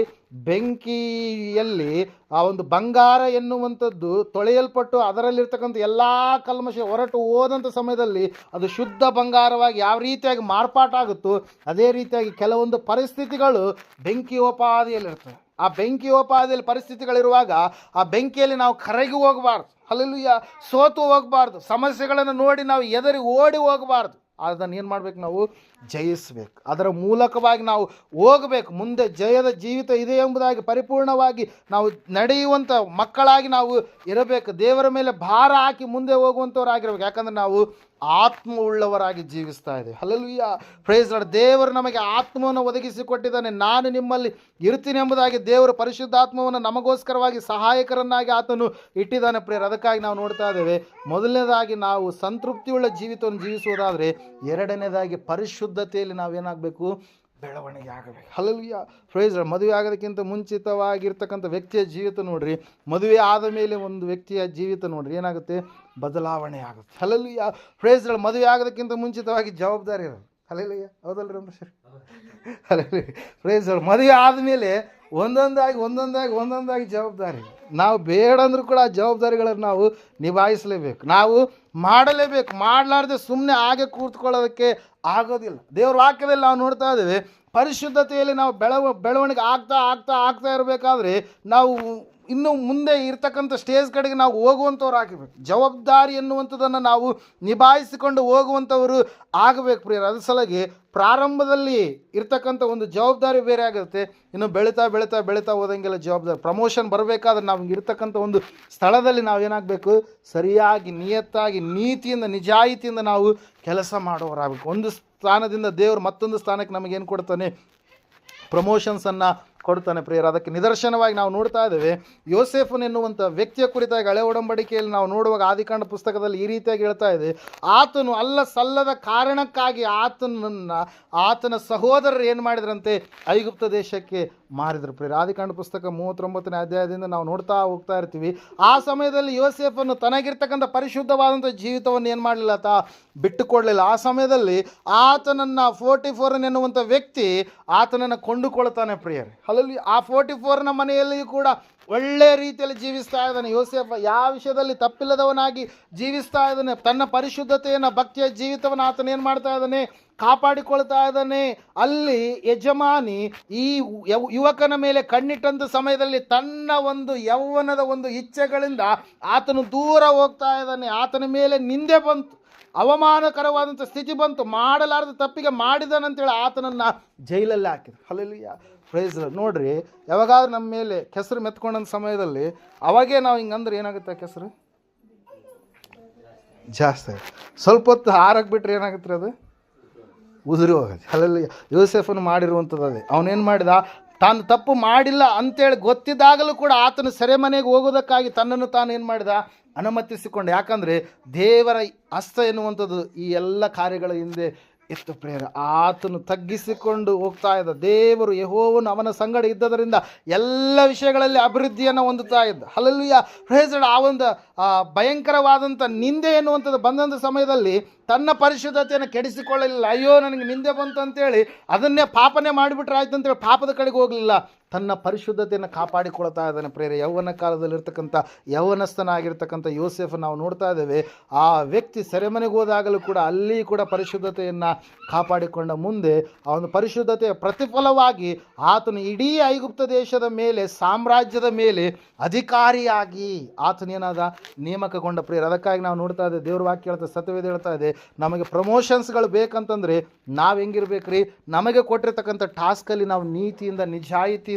ಬೆಂಕಿಯಲ್ಲಿ ಆ ಒಂದು ಬಂಗಾರ ಎನ್ನುವಂಥದ್ದು ತೊಳೆಯಲ್ಪಟ್ಟು ಅದರಲ್ಲಿರ್ತಕ್ಕಂಥ ಎಲ್ಲ ಕಲ್ಮಶ ಹೊರಟು ಹೋದಂಥ ಸಮಯದಲ್ಲಿ ಅದು ಶುದ್ಧ ಬಂಗಾರವಾಗಿ ಯಾವ ರೀತಿಯಾಗಿ ಮಾರ್ಪಾಟಾಗುತ್ತೋ ಅದೇ ರೀತಿಯಾಗಿ ಕೆಲವೊಂದು ಪರಿಸ್ಥಿತಿಗಳು ಬೆಂಕಿಯೋಪಾದಿಯಲ್ಲಿರ್ತವೆ. ಆ ಬೆಂಕಿಯೋಪಾದಿಯಲ್ಲಿ ಪರಿಸ್ಥಿತಿಗಳಿರುವಾಗ ಆ ಬೆಂಕಿಯಲ್ಲಿ ನಾವು ಕರಗಿ ಹೋಗಬಾರ್ದು. ಹಲ್ಲೆಲೂಯಾ. ಸೋತು ಹೋಗಬಾರ್ದು. ಸಮಸ್ಯೆಗಳನ್ನು ನೋಡಿ ನಾವು ಎದರಿ ಓಡಿ ಹೋಗಬಾರ್ದು. ಅದನ್ನು ಏನು ಮಾಡಬೇಕು? ನಾವು ಜಯಿಸಬೇಕು. ಅದರ ಮೂಲಕವಾಗಿ ನಾವು ಹೋಗಬೇಕು. ಮುಂದೆ ಜಯದ ಜೀವಿತ ಇದೆ ಎಂಬುದಾಗಿ ಪರಿಪೂರ್ಣವಾಗಿ ನಾವು ನಡೆಯುವಂಥ ಮಕ್ಕಳಾಗಿ ನಾವು ಇರಬೇಕು. ದೇವರ ಮೇಲೆ ಭಾರ ಹಾಕಿ ಮುಂದೆ ಹೋಗುವಂಥವರಾಗಿರ್ಬೇಕು. ಯಾಕಂದರೆ ನಾವು ಆತ್ಮ ಉಳ್ಳವರಾಗಿ ಜೀವಿಸ್ತಾ ಇದ್ದೇವೆ. ಹಲ್ಲೆಲೂಯಾ. Praise Lord. ದೇವರು ನಮಗೆ ಆತ್ಮವನ್ನು ಒದಗಿಸಿಕೊಟ್ಟಿದ್ದಾನೆ. ನಾನು ನಿಮ್ಮಲ್ಲಿ ಇರ್ತೀನಿ ಎಂಬುದಾಗಿ ದೇವರು ಪರಿಶುದ್ಧಾತ್ಮವನ್ನು ನಮಗೋಸ್ಕರವಾಗಿ ಸಹಾಯಕರನ್ನಾಗಿ ಆತನು ಇಟ್ಟಿದ್ದಾನೆ ಪ್ರಿಯರು. ಅದಕ್ಕಾಗಿ ನಾವು ನೋಡ್ತಾ ಇದ್ದೇವೆ, ಮೊದಲನೇದಾಗಿ ನಾವು ಸಂತೃಪ್ತಿಯುಳ್ಳ ಜೀವಿತವನ್ನು ಜೀವಿಸುವುದಾದರೆ, ಎರಡನೇದಾಗಿ ಪರಿಶುದ್ಧತೆಯಲ್ಲಿ ನಾವೇನಾಗಬೇಕು? ಬೆಳವಣಿಗೆ ಆಗಬೇಕು. ಹಲ್ಲೆಲೂಯಾ. Praise Lord. ಮದುವೆ ಆಗೋದಕ್ಕಿಂತ ಮುಂಚಿತವಾಗಿರ್ತಕ್ಕಂಥ ವ್ಯಕ್ತಿಯ ಜೀವಿತ ನೋಡ್ರಿ, ಮದುವೆ ಆದ ಮೇಲೆ ಒಂದು ವ್ಯಕ್ತಿಯ ಜೀವಿತ ನೋಡ್ರಿ ಏನಾಗುತ್ತೆ? ಬದಲಾವಣೆ ಆಗುತ್ತೆ. ಹಲ್ಲೆಲೂಯಾ. Praise Lord. ಮದುವೆ ಆಗೋದಕ್ಕಿಂತ ಮುಂಚಿತವಾಗಿ ಜವಾಬ್ದಾರಿ ಇರೋದು. ಹಲ್ಲೆಲೂಯಾ. ಹೌದಲ್ರಿ ಸರ್? ಹಲ್ಲೆಲೂಯಾ. Praise Lord. ಮದುವೆ ಆದಮೇಲೆ ಒಂದೊಂದಾಗಿ ಜವಾಬ್ದಾರಿ. ನಾವು ಬೇಡ ಅಂದರೂ ಕೂಡ ಆ ಜವಾಬ್ದಾರಿಗಳನ್ನು ನಾವು ನಿಭಾಯಿಸಲೇಬೇಕು. ನಾವು ಮಾಡಲೇಬೇಕು. ಮಾಡಲಾರ್ದೆ ಸುಮ್ಮನೆ ಹಾಗೆ ಕೂತ್ಕೊಳ್ಳೋದಕ್ಕೆ ಆಗೋದಿಲ್ಲ. ದೇವ್ರ ವಾಕ್ಯದಲ್ಲಿ ನಾವು ನೋಡ್ತಾ ಇದ್ದೇವೆ, ಪರಿಶುದ್ಧತೆಯಲ್ಲಿ ನಾವು ಬೆಳವಣಿಗೆ ಆಗ್ತಾ ಇರಬೇಕಾದ್ರೆ ನಾವು ಇನ್ನು ಮುಂದೆ ಇರ್ತಕ್ಕಂಥ ಸ್ಟೇಜ್ ಕಡೆಗೆ ನಾವು ಹೋಗುವಂಥವ್ರು ಆಗಬೇಕು. ಜವಾಬ್ದಾರಿ ಎನ್ನುವಂಥದ್ದನ್ನು ನಾವು ನಿಭಾಯಿಸಿಕೊಂಡು ಹೋಗುವಂಥವರು ಆಗಬೇಕು ಪ್ರಿಯರು. ಅದ್ರ ಸಲುವಾಗಿ ಪ್ರಾರಂಭದಲ್ಲಿ ಇರ್ತಕ್ಕಂಥ ಒಂದು ಜವಾಬ್ದಾರಿ ಬೇರೆ ಆಗುತ್ತೆ. ಇನ್ನು ಬೆಳೀತಾ ಹೋದಂಗೆಲ್ಲ ಜವಾಬ್ದಾರಿ. ಪ್ರಮೋಷನ್ ಬರಬೇಕಾದ್ರೆ ನಾವು ಇರ್ತಕ್ಕಂಥ ಒಂದು ಸ್ಥಳದಲ್ಲಿ ನಾವೇನಾಗಬೇಕು? ಸರಿಯಾಗಿ ನಿಯತ್ತಾಗಿ ನೀತಿಯಿಂದ ನಿಜಾಯಿತಿಯಿಂದ ನಾವು ಕೆಲಸ ಮಾಡೋರಾಗಬೇಕು. ಒಂದು ಸ್ಥಾನದಿಂದ ದೇವರು ಮತ್ತೊಂದು ಸ್ಥಾನಕ್ಕೆ ನಮಗೇನು ಕೊಡ್ತಾನೆ? ಪ್ರಮೋಷನ್ಸನ್ನು ಕೊಡ್ತಾನೆ ಪ್ರಿಯರು. ಅದಕ್ಕೆ ನಿದರ್ಶನವಾಗಿ ನಾವು ನೋಡ್ತಾ ಇದ್ದೇವೆ, ಯೋಸೇಫನ್ ಎನ್ನುವಂಥ ವ್ಯಕ್ತಿಯ ಕುರಿತಾಗಿ ಹಳೆ ಒಡಂಬಡಿಕೆಯಲ್ಲಿ ನಾವು ನೋಡುವಾಗ ಆದಿಕಾಂಡ ಪುಸ್ತಕದಲ್ಲಿ ಈ ರೀತಿಯಾಗಿ ಹೇಳ್ತಾ ಇದೆ, ಆತನು ಅಲ್ಲ ಸಲ್ಲದ ಕಾರಣಕ್ಕಾಗಿ ಆತನ ಸಹೋದರರು ಏನು ಮಾಡಿದ್ರಂತೆ? ಐಗುಪ್ತ ದೇಶಕ್ಕೆ ಮಾರಿದ್ರು ಪ್ರಿಯರು. ಆದಿಕಾಂಡ ಪುಸ್ತಕ 39ನೇ ಅಧ್ಯಾಯದಿಂದ ನಾವು ನೋಡ್ತಾ ಹೋಗ್ತಾ ಇರ್ತೀವಿ. ಆ ಸಮಯದಲ್ಲಿ ಯೋಸೇಫನ್ನು ತನಗಿರ್ತಕ್ಕಂಥ ಪರಿಶುದ್ಧವಾದಂಥ ಜೀವಿತವನ್ನು ಏನು ಮಾಡಲಿಲ್ಲ, ಬಿಟ್ಟುಕೊಡಲಿಲ್ಲ. ಆ ಸಮಯದಲ್ಲಿ ಆತನನ್ನು 44 ಎನ್ನುವಂಥ ವ್ಯಕ್ತಿ ಆತನನ್ನು ಕೊಂಡುಕೊಳ್ತಾನೆ ಪ್ರಿಯರೇ. ಅಲ್ಲಿ ಆ 44ನ ಮನೆಯಲ್ಲಿಯೂ ಕೂಡ ಒಳ್ಳೆ ರೀತಿಯಲ್ಲಿ ಜೀವಿಸ್ತಾ ಇದ್ದಾನೆ ಯೋಸೇಫ. ಯಾವ ವಿಷಯದಲ್ಲಿ ತಪ್ಪಿಲ್ಲದವನಾಗಿ ಜೀವಿಸ್ತಾ ಇದ್ದಾನೆ. ತನ್ನ ಪರಿಶುದ್ಧತೆಯನ್ನು, ಭಕ್ತಿಯ ಜೀವಿತವನ್ನು ಆತನ ಏನು ಮಾಡ್ತಾ ಇದ್ದಾನೆ? ಕಾಪಾಡಿಕೊಳ್ತಾ ಇದ್ದಾನೆ. ಅಲ್ಲಿ ಯಜಮಾನಿ ಈ ಯುವಕನ ಮೇಲೆ ಕಣ್ಣಿಟ್ಟಂಥ ಸಮಯದಲ್ಲಿ ತನ್ನ ಒಂದು ಯೌವನದ ಒಂದು ಇಚ್ಛೆಗಳಿಂದ ಆತನು ದೂರ ಹೋಗ್ತಾ ಇದ್ದಾನೆ. ಆತನ ಮೇಲೆ ನಿಂದೆ ಬಂತು, ಅವಮಾನಕರವಾದಂಥ ಸ್ಥಿತಿ ಬಂತು. ಮಾಡಲಾರದ ತಪ್ಪಿಗೆ ಮಾಡಿದಾನಂತೇಳಿ ಆತನನ್ನು ಜೈಲಲ್ಲಿ ಹಾಕಿದ್ರು. ಹಲ್ಲೆಲೂಯಾ. ಪ್ರೈಸ್ ನೋಡ್ರಿ, ಯಾವಾಗಾದ್ರೂ ನಮ್ಮ ಮೇಲೆ ಕೆಸರು ಮೆತ್ಕೊಂಡಂಥ ಸಮಯದಲ್ಲಿ ಅವಾಗೇ ನಾವು ಹಿಂಗಂದ್ರೆ ಏನಾಗುತ್ತೆ? ಕೆಸರು ಜಾಸ್ತಿ ಸ್ವಲ್ಪ ಹೊತ್ತು ಹಾರಕ್ಕೆ ಬಿಟ್ರೆ ಏನಾಗುತ್ತೆ? ಅದು ಉದುರಿ ಹೋಗುತ್ತೆ. ಹಲ್ಲೆಲೂಯಾ. ಯೋಸೇಫನು ಮಾಡಿರುವಂಥದ್ದು ಅದೇ. ಅವನೇನು ಮಾಡಿದ? ತಾನು ತಪ್ಪು ಮಾಡಿಲ್ಲ ಅಂತೇಳಿ ಗೊತ್ತಿದ್ದಾಗಲೂ ಕೂಡ ಆತನು ಸೆರೆಮನೆಗೆ ಹೋಗೋದಕ್ಕಾಗಿ ತನ್ನನ್ನು ತಾನು ಏನು ಮಾಡಿದ? ಅನುಮತಿಸಿಕೊಂಡು. ಯಾಕಂದರೆ ದೇವರ ಹಸ್ತ ಎನ್ನುವಂಥದ್ದು ಈ ಎಲ್ಲ ಕಾರ್ಯಗಳ ಹಿಂದೆ ಇತ್ತು ಪ್ರೇರ. ಆತನು ತಗ್ಗಿಸಿಕೊಂಡು ಹೋಗ್ತಾ ಇದ್ದ. ದೇವರು ಯೆಹೋವನು ಅವನ ಸಂಗಡ ಇದ್ದದರಿಂದ ಎಲ್ಲ ವಿಷಯಗಳಲ್ಲಿ ಅಭಿವೃದ್ಧಿಯನ್ನು ಹೊಂದುತ್ತಾ ಇದ್ದ. Hallelujah, praise the Lord. ಆ ಒಂದು ಭಯಂಕರವಾದಂಥ ನಿಂದೆ ಎನ್ನುವಂಥದ್ದು ಬಂದಂಥ ಸಮಯದಲ್ಲಿ ತನ್ನ ಪರಿಶುದ್ಧತೆಯನ್ನು ಕೆಡಿಸಿಕೊಳ್ಳಲಿಲ್ಲ. ಅಯ್ಯೋ ನನಗೆ ನಿಂದೆ ಬಂತು ಅಂತೇಳಿ ಅದನ್ನೇ ಪಾಪನೇ ಮಾಡಿಬಿಟ್ರೆ ಆಯ್ತು ಅಂತೇಳಿ ಪಾಪದ ಕಡೆಗೆ ಹೋಗಲಿಲ್ಲ. ತನ್ನ ಪರಿಶುದ್ಧತೆಯನ್ನು ಕಾಪಾಡಿಕೊಳ್ತಾ ಇದ್ದಾನೆ ಪ್ರೇರೆ. ಯೌವನ ಕಾಲದಲ್ಲಿರ್ತಕ್ಕಂಥ ಯೌವನಸ್ಥನಾಗಿರ್ತಕ್ಕಂಥ ಯೋಸೇಫ್ ನಾವು ನೋಡ್ತಾ ಇದ್ದೇವೆ. ಆ ವ್ಯಕ್ತಿ ಸೆರೆಮನೆಗೆ ಹೋದಾಗಲೂ ಕೂಡ ಅಲ್ಲಿ ಕೂಡ ಪರಿಶುದ್ಧತೆಯನ್ನು ಕಾಪಾಡಿಕೊಂಡ ಮುಂದೆ ಆ ಒಂದು ಪರಿಶುದ್ಧತೆಯ ಪ್ರತಿಫಲವಾಗಿ ಆತನು ಇಡೀ ಐಗುಪ್ತ ದೇಶದ ಮೇಲೆ, ಸಾಮ್ರಾಜ್ಯದ ಮೇಲೆ ಅಧಿಕಾರಿಯಾಗಿ ಆತನೇನಾದ ನೇಮಕಗೊಂಡ ಪ್ರೇರೆ. ಅದಕ್ಕಾಗಿ ನಾವು ನೋಡ್ತಾ ಇದ್ದೇವೆ, ದೇವ್ರ ವಾಕ್ಯ ಹೇಳ್ತಾ, ಸತ್ಯವೇದ ಹೇಳ್ತಾ ಇದೆ, ನಮಗೆ ಪ್ರಮೋಷನ್ಸ್ಗಳು ಬೇಕಂತಂದರೆ ನಾವು ಹೆಂಗಿರ್ಬೇಕ್ರಿ, ನಮಗೆ ಕೊಟ್ಟಿರ್ತಕ್ಕಂಥ ಟಾಸ್ಕಲ್ಲಿ ನಾವು ನೀತಿಯಿಂದ ನಿಜಾಯಿತಿಯಿಂದ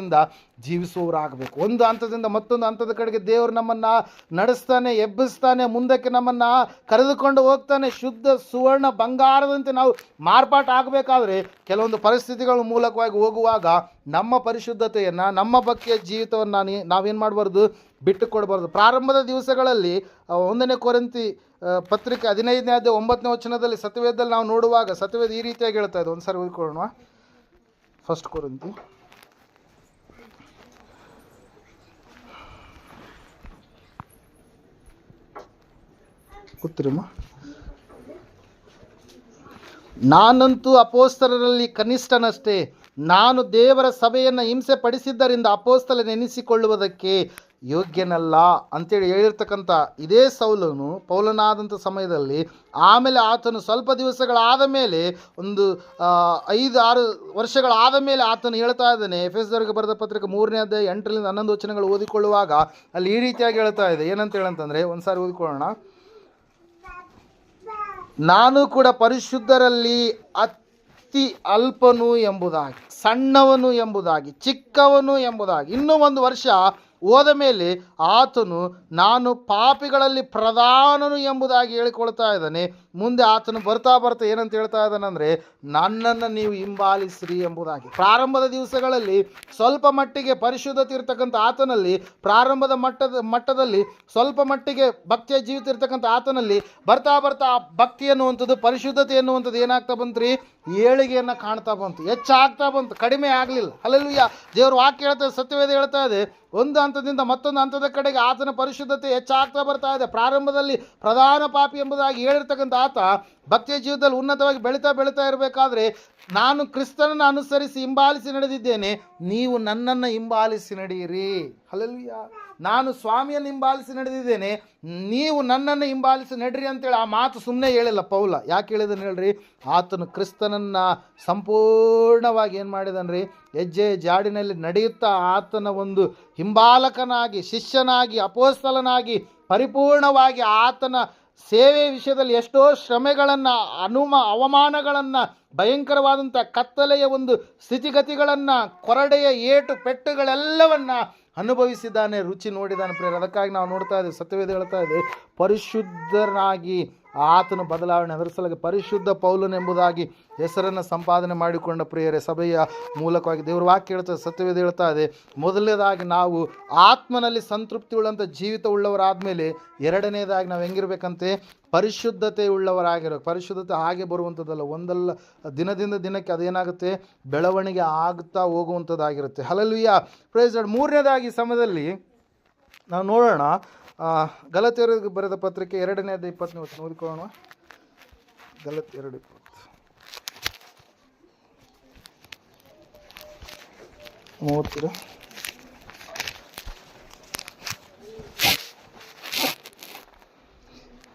ಜೀವಿಸುವವರಾಗಬೇಕು. ಒಂದು ಹಂತದಿಂದ ಮತ್ತೊಂದು ಹಂತದ ಕಡೆಗೆ ದೇವರು ನಮ್ಮನ್ನು ನಡೆಸ್ತಾನೆ, ಎಬ್ಬಿಸ್ತಾನೆ, ಮುಂದಕ್ಕೆ ನಮ್ಮನ್ನು ಕರೆದುಕೊಂಡು ಹೋಗ್ತಾನೆ. ಶುದ್ಧ ಸುವರ್ಣ ಬಂಗಾರದಂತೆ ನಾವು ಮಾರ್ಪಾಟು ಆಗಬೇಕಾದ್ರೆ ಕೆಲವೊಂದು ಪರಿಸ್ಥಿತಿಗಳ ಮೂಲಕವಾಗಿ ಹೋಗುವಾಗ ನಮ್ಮ ಪರಿಶುದ್ಧತೆಯನ್ನು, ನಮ್ಮ ಭಕ್ತಿಯ ಜೀವಿತವನ್ನು ನಾವೇನು ಮಾಡಬಾರ್ದು, ಬಿಟ್ಟು ಕೊಡಬಾರ್ದು. ಪ್ರಾರಂಭದ ದಿವಸಗಳಲ್ಲಿ 1 ಕೊರಿಂಥಿ ಪತ್ರಿಕೆ 15ನೇ ಅಧ್ಯಾಯ 9ನೇ ವಚನದಲ್ಲಿ ಸತ್ಯವೇದದಲ್ಲಿ ನಾವು ನೋಡುವಾಗ ಸತ್ಯವೇದ ಈ ರೀತಿಯಾಗಿ ಹೇಳ್ತಾ ಇದೆ. ಒಂದು ಸಾರಿ ಓದಿಕೊಳ್ಳೋಣ. 1 ಕೊರಿಂಥಿ ಗೊತ್ತಿರಮ್ಮ. ನಾನಂತೂ ಅಪೋಸ್ತಲರಲ್ಲಿ ಕನಿಷ್ಠನಷ್ಟೇ, ನಾನು ದೇವರ ಸಭೆಯನ್ನು ಹಿಂಸೆ ಪಡಿಸಿದ್ದರಿಂದ ಅಪೋಸ್ತಲನೆನಿಸಿಕೊಳ್ಳುವುದಕ್ಕೆ ಯೋಗ್ಯನಲ್ಲ ಅಂತೇಳಿ ಹೇಳಿರ್ತಕ್ಕಂಥ ಇದೇ ಸೌಲನು ಪೌಲನಾದಂಥ ಸಮಯದಲ್ಲಿ ಆಮೇಲೆ ಆತನು ಸ್ವಲ್ಪ ದಿವಸಗಳಾದ ಮೇಲೆ, ಒಂದು 5-6 ವರ್ಷಗಳಾದ ಮೇಲೆ ಆತನು ಹೇಳ್ತಾ ಇದ್ದಾನೆ. ಎಫೆಸದವರಿಗೆ ಬರೆದ ಪತ್ರಿಕೆ 3ನೇ ಅಧ್ಯಾಯ 8ರಿಂದ 11 ವಚನಗಳು ಓದಿಕೊಳ್ಳುವಾಗ ಅಲ್ಲಿ ಈ ರೀತಿಯಾಗಿ ಹೇಳ್ತಾ ಇದೆ. ಏನಂತ ಹೇಳಂತಂದರೆ, ಒಂದು ಸಾರಿ ಓದಿಕೊಳ್ಳೋಣ. ನಾನು ಕೂಡ ಪರಿಶುದ್ಧರಲ್ಲಿ ಅತಿ ಅಲ್ಪನು ಎಂಬುದಾಗಿ, ಸಣ್ಣವನು ಎಂಬುದಾಗಿ, ಚಿಕ್ಕವನು ಎಂಬುದಾಗಿ. ಇನ್ನೂ 1 ವರ್ಷ ಹೋದ ಮೇಲೆ ಆತನು ನಾನು ಪಾಪಿಗಳಲ್ಲಿ ಪ್ರಧಾನನು ಎಂಬುದಾಗಿ ಹೇಳಿಕೊಳ್ತಾ ಇದ್ದಾನೆ. ಮುಂದೆ ಆತನು ಬರ್ತಾ ಏನಂತ ಹೇಳ್ತಾ ಇದ್ದಾನಂದರೆ, ನನ್ನನ್ನು ನೀವು ಹಿಂಬಾಲಿಸ್ರಿ ಎಂಬುದಾಗಿ. ಪ್ರಾರಂಭದ ದಿವಸಗಳಲ್ಲಿ ಸ್ವಲ್ಪ ಮಟ್ಟಿಗೆ ಪರಿಶುದ್ಧತೆ ಇರ್ತಕ್ಕಂಥ ಆತನಲ್ಲಿ, ಪ್ರಾರಂಭದ ಮಟ್ಟದಲ್ಲಿ ಸ್ವಲ್ಪ ಮಟ್ಟಿಗೆ ಭಕ್ತಿಯ ಜೀವಿತ ಇರ್ತಕ್ಕಂಥ ಆತನಲ್ಲಿ ಬರ್ತಾ ಆ ಭಕ್ತಿ ಅನ್ನುವಂಥದ್ದು, ಪರಿಶುದ್ಧತೆ ಎನ್ನುವಂಥದ್ದು ಏನಾಗ್ತಾ ಬಂತ್ರಿ, ಏಳಿಗೆಯನ್ನು ಕಾಣ್ತಾ ಬಂತು, ಹೆಚ್ಚಾಗ್ತಾ ಬಂತು, ಕಡಿಮೆ ಆಗಲಿಲ್ಲ. ಹಲ್ಲೆಲೂಯಾ. ದೇವ್ರ ವಾಕ್ಯ ಹೇಳ್ತಾ, ಸತ್ಯವೇದ ಹೇಳ್ತಾ ಇದೆ, ಒಂದು ಹಂತದಿಂದ ಮತ್ತೊಂದು ಹಂತದ ಕಡೆಗೆ ಆತನ ಪರಿಶುದ್ಧತೆ ಹೆಚ್ಚಾಗ್ತಾ ಬರ್ತಾ ಇದೆ. ಪ್ರಾರಂಭದಲ್ಲಿ ಪ್ರಧಾನ ಪಾಪಿ ಎಂಬುದಾಗಿ ಹೇಳಿರ್ತಕ್ಕಂಥ ಆತ ಭಕ್ತಿಯ ಜೀವಿತದಲ್ಲಿ ಉನ್ನತವಾಗಿ ಬೆಳೀತಾ ಇರಬೇಕಾದ್ರೆ, ನಾನು ಕ್ರಿಸ್ತನನ್ನು ಅನುಸರಿಸಿ ಹಿಂಬಾಲಿಸಿ ನಡೆದಿದ್ದೇನೆ, ನೀವು ನನ್ನನ್ನು ಹಿಂಬಾಲಿಸಿ ನಡೆಯಿರಿ. ಹಲ್ಲೆಲೂಯಾ. ನಾನು ಸ್ವಾಮಿಯನ್ನು ಹಿಂಬಾಲಿಸಿ ನಡೆದಿದ್ದೇನೆ, ನೀವು ನನ್ನನ್ನು ಹಿಂಬಾಲಿಸಿ ನಡ್ರಿ ಅಂತೇಳಿ ಆ ಮಾತು ಸುಮ್ಮನೆ ಹೇಳಿಲ್ಲ ಪೌಲ. ಯಾಕೆ ಹೇಳಿದನು ಹೇಳ್ರಿ? ಆತನು ಕ್ರಿಸ್ತನನ್ನು ಸಂಪೂರ್ಣವಾಗಿ ಏನು ಮಾಡಿದನ್ರಿ, ಹೆಜ್ಜೆ ಜಾಡಿನಲ್ಲಿ ನಡೆಯುತ್ತಾ ಆತನ ಒಂದು ಹಿಂಬಾಲಕನಾಗಿ, ಶಿಷ್ಯನಾಗಿ, ಅಪೋಸ್ತಲನಾಗಿ ಪರಿಪೂರ್ಣವಾಗಿ ಆತನ ಸೇವೆ ವಿಷಯದಲ್ಲಿ ಎಷ್ಟೋ ಶ್ರಮೆಗಳನ್ನು, ಅವಮಾನಗಳನ್ನು, ಭಯಂಕರವಾದಂಥ ಕತ್ತಲೆಯ ಒಂದು ಸ್ಥಿತಿಗತಿಗಳನ್ನು, ಕೊರಡೆಯ ಏಟು ಪೆಟ್ಟುಗಳೆಲ್ಲವನ್ನು ಅನುಭವಿಸಿದ್ದಾನೆ, ರುಚಿ ನೋಡಿದ್ದಾನೆ ಪ್ರೇರ. ಅದಕ್ಕಾಗಿ ನಾವು ನೋಡ್ತಾ ಇದ್ದೇವೆ, ಸತ್ಯವೇದ ಹೇಳ್ತಾ ಇದೆ, ಪರಿಶುದ್ಧನಾಗಿ ಆತನು ಬದಲಾವಣೆ ಅದರ ಪರಿಶುದ್ಧ ಪೌಲನೆಂಬುದಾಗಿ ಹೆಸರನ್ನು ಸಂಪಾದನೆ ಮಾಡಿಕೊಂಡ ಪ್ರಿಯರೇ, ಸಭೆಯ ಮೂಲಕವಾಗಿ ದೇವರ ವಾಕ್ಯ ಹೇಳ್ತದೆ, ಸತ್ಯವೇದ ಹೇಳ್ತಾ ಇದೆ, ಮೊದಲನೇದಾಗಿ ನಾವು ಆತ್ಮನಲ್ಲಿ ಸಂತೃಪ್ತಿ ಉಳ್ಳಂಥ ಜೀವಿತ ಉಳ್ಳವರಾದಮೇಲೆ ಎರಡನೇದಾಗಿ ನಾವು ಹೆಂಗಿರ್ಬೇಕಂತೆ, ಪರಿಶುದ್ಧತೆ ಉಳ್ಳವರಾಗಿರಬೇಕು. ಪರಿಶುದ್ಧತೆ ಹಾಗೆ ಬರುವಂಥದ್ದಲ್ಲ, ಒಂದಲ್ಲ ದಿನದಿಂದ ದಿನಕ್ಕೆ ಅದೇನಾಗುತ್ತೆ, ಬೆಳವಣಿಗೆ ಆಗುತ್ತಾ ಹೋಗುವಂಥದ್ದಾಗಿರುತ್ತೆ. Hallelujah, praise lord. ಮೂರನೇದಾಗಿ ಸಮಯದಲ್ಲಿ ನಾವು ನೋಡೋಣ, ಗಲಾತ್ಯರಿಗೆ ಬರೆದ ಪತ್ರಿಕೆ 2ನೇ ಅಧ್ಯಾಯ 20ನೇ ವಚನ ಓದಿಕೊಳ್ಳೋಣ. ಗಲಾತ್ಯ 2:20 ಓದ್ತೀರಾ?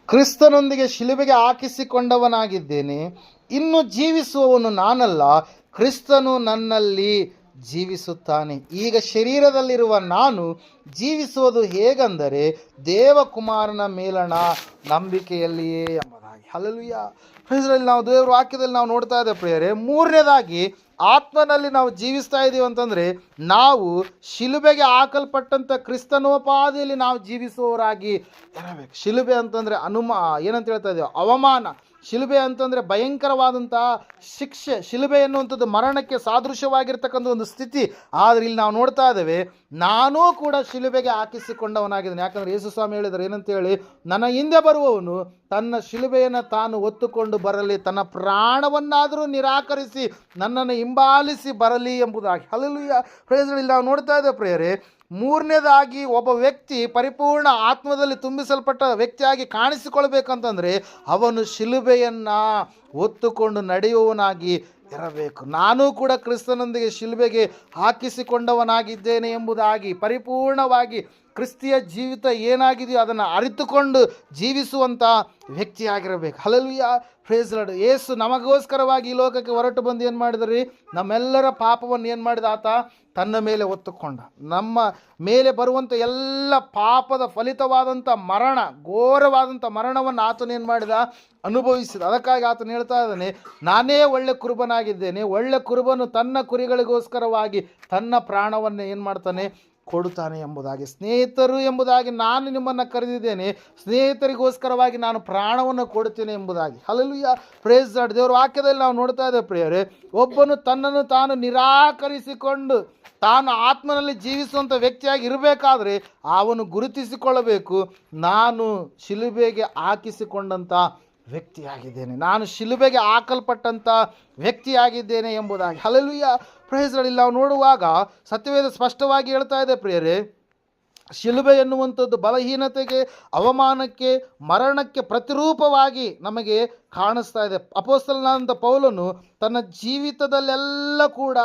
ಕ್ರಿಸ್ತನೊಂದಿಗೆ ಶಿಲುಬೆಗೆ ಹಾಕಿಸಿಕೊಂಡವನಾಗಿದ್ದೇನೆ, ಇನ್ನು ಜೀವಿಸುವವನು ನಾನಲ್ಲ, ಕ್ರಿಸ್ತನು ನನ್ನಲ್ಲಿ ಜೀವಿಸುತ್ತಾನೆ. ಈಗ ಶರೀರದಲ್ಲಿರುವ ನಾನು ಜೀವಿಸುವುದು ಹೇಗೆಂದರೆ ದೇವಕುಮಾರನ ಮೇಲಣ ನಂಬಿಕೆಯಲ್ಲಿಯೇ ಎಂಬುದಾಗಿ. ಹಲ್ಲೆಲೂಯಾ. ಇದರಲ್ಲಿ ನಾವು ದೇವರ ವಾಕ್ಯದಲ್ಲಿ ನಾವು ನೋಡ್ತಾ ಇದ್ದೇವೆ ಪ್ರಿಯರೇ, ಮೂರನೇದಾಗಿ ಆತ್ಮನಲ್ಲಿ ನಾವು ಜೀವಿಸ್ತಾ ಇದ್ದೀವಿ ಅಂತಂದರೆ ನಾವು ಶಿಲುಬೆಗೆ ಹಾಕಲ್ಪಟ್ಟಂಥ ಕ್ರಿಸ್ತನೋಪಾದಿಯಲ್ಲಿ ನಾವು ಜೀವಿಸುವವರಾಗಿ ಇರಬೇಕು. ಶಿಲುಬೆ ಅಂತಂದರೆ ಏನಂತ ಹೇಳ್ತಾ ಇದ್ದೀವಿ, ಅವಮಾನ, ಶಿಲುಬೆ ಅಂತಂದರೆ ಭಯಂಕರವಾದಂಥ ಶಿಕ್ಷೆ. ಶಿಲುಬೆ ಎನ್ನುವಂಥದ್ದು ಮರಣಕ್ಕೆ ಸಾದೃಶ್ಯವಾಗಿರ್ತಕ್ಕಂಥ ಒಂದು ಸ್ಥಿತಿ. ಆದರೆ ಇಲ್ಲಿ ನಾವು ನೋಡ್ತಾ ಇದ್ದೇವೆ, ನಾನೂ ಕೂಡ ಶಿಲುಬೆಗೆ ಹಾಕಿಸಿಕೊಂಡವನಾಗಿದ್ದೇನೆ. ಯಾಕಂದರೆ ಯೇಸು ಸ್ವಾಮಿ ಹೇಳಿದರೆ ಏನಂತೇಳಿ, ನನ್ನ ಹಿಂದೆ ಬರುವವನು ತನ್ನ ಶಿಲುಬೆಯನ್ನು ತಾನು ಹೊತ್ತುಕೊಂಡು ಬರಲಿ, ತನ್ನ ಪ್ರಾಣವನ್ನಾದರೂ ನಿರಾಕರಿಸಿ ನನ್ನನ್ನು ಹಿಂಬಾಲಿಸಿ ಬರಲಿ ಎಂಬುದಾಗಿ. ಹಲ್ಲೆಲೂಯಾ. Praise Lord. ಇಲ್ಲಿ ನಾವು ನೋಡ್ತಾ ಇದ್ದೇವೆ ಪ್ರಿಯರೇ, ಮೂರನೇದಾಗಿ ಒಬ್ಬ ವ್ಯಕ್ತಿ ಪರಿಪೂರ್ಣ ಆತ್ಮದಲ್ಲಿ ತುಂಬಿಸಲ್ಪಟ್ಟ ವ್ಯಕ್ತಿಯಾಗಿ ಕಾಣಿಸಿಕೊಳ್ಬೇಕಂತಂದರೆ ಅವನು ಶಿಲುಬೆಯನ್ನು ಹೊತ್ತುಕೊಂಡು ನಡೆಯುವವನಾಗಿ ಇರಬೇಕು. ನಾನೂ ಕೂಡ ಕ್ರಿಸ್ತನೊಂದಿಗೆ ಶಿಲುಬೆಗೆ ಹಾಕಿಸಿಕೊಂಡವನಾಗಿದ್ದೇನೆ ಎಂಬುದಾಗಿ ಪರಿಪೂರ್ಣವಾಗಿ ಕ್ರಿಸ್ತಿಯ ಜೀವಿತ ಏನಾಗಿದೆಯೋ ಅದನ್ನು ಅರಿತುಕೊಂಡು ಜೀವಿಸುವಂಥ ವ್ಯಕ್ತಿಯಾಗಿರಬೇಕು. ಹಲ್ಲೆಲೂಯಾ. Praise Lord. ಯೇಸು ನಮಗೋಸ್ಕರವಾಗಿ ಈ ಲೋಕಕ್ಕೆ ಹೊರಟು ಬಂದು ಏನು ಮಾಡಿದ್ರಿ, ನಮ್ಮೆಲ್ಲರ ಪಾಪವನ್ನು ಏನು ಮಾಡಿದ ಆತ ತನ್ನ ಮೇಲೆ ಹೊತ್ತುಕೊಂಡ. ನಮ್ಮ ಮೇಲೆ ಬರುವಂಥ ಎಲ್ಲ ಪಾಪದ ಫಲಿತವಾದಂಥ ಮರಣ, ಘೋರವಾದಂಥ ಮರಣವನ್ನು ಆತನೇನು ಮಾಡಿದ, ಅನುಭವಿಸಿದ. ಅದಕ್ಕಾಗಿ ಆತನು ಹೇಳ್ತಾ ಇದ್ದಾನೆ, ನಾನೇ ಒಳ್ಳೆ ಕುರುಬನಾಗಿದ್ದೇನೆ. ಒಳ್ಳೆ ಕುರುಬನು ತನ್ನ ಕುರಿಗಳಿಗೋಸ್ಕರವಾಗಿ ತನ್ನ ಪ್ರಾಣವನ್ನು ಏನು ಮಾಡ್ತಾನೆ, ಕೊಡುತ್ತಾನೆ ಎಂಬುದಾಗಿ. ಸ್ನೇಹಿತರು ಎಂಬುದಾಗಿ ನಾನು ನಿಮ್ಮನ್ನು ಕರೆದಿದ್ದೇನೆ, ಸ್ನೇಹಿತರಿಗೋಸ್ಕರವಾಗಿ ನಾನು ಪ್ರಾಣವನ್ನು ಕೊಡುತ್ತೇನೆ ಎಂಬುದಾಗಿ. ಹಲ್ಲೆಲೂಯಾ. Praise Lord. ದೇವರ ವಾಕ್ಯದಲ್ಲಿ ನಾವು ನೋಡ್ತಾ ಇದ್ದೇವೆ ಪ್ರಿಯರೇ, ಒಬ್ಬನು ತನ್ನನ್ನು ತಾನು ನಿರಾಕರಿಸಿಕೊಂಡು ತಾನು ಆತ್ಮನಲ್ಲಿ ಜೀವಿಸುವಂಥ ವ್ಯಕ್ತಿಯಾಗಿ ಇರಬೇಕಾದ್ರೆ ಅವನು ಗುರುತಿಸಿಕೊಳ್ಳಬೇಕು, ನಾನು ಶಿಲುಬೆಗೆ ಹಾಕಿಸಿಕೊಂಡಂಥ ವ್ಯಕ್ತಿಯಾಗಿದ್ದೇನೆ, ನಾನು ಶಿಲುಬೆಗೆ ಹಾಕಲ್ಪಟ್ಟಂಥ ವ್ಯಕ್ತಿಯಾಗಿದ್ದೇನೆ ಎಂಬುದಾಗಿ. ಹಲ್ಲೆಲೂಯಾ. Praise Lord. ಇಲ್ಲಿ ನಾವು ನೋಡುವಾಗ ಸತ್ಯವೇದ ಸ್ಪಷ್ಟವಾಗಿ ಹೇಳ್ತಾ ಇದೆ ಪ್ರಿಯರೇ, ಶಿಲುಬೆ ಎನ್ನುವಂಥದ್ದು ಬಲಹೀನತೆಗೆ, ಅವಮಾನಕ್ಕೆ, ಮರಣಕ್ಕೆ ಪ್ರತಿರೂಪವಾಗಿ ನಮಗೆ ಕಾಣಿಸ್ತಾ ಇದೆ. ಅಪೊಸ್ತಲನಾದಂಥ ಪೌಲನು ತನ್ನ ಜೀವಿತದಲ್ಲೆಲ್ಲ ಕೂಡ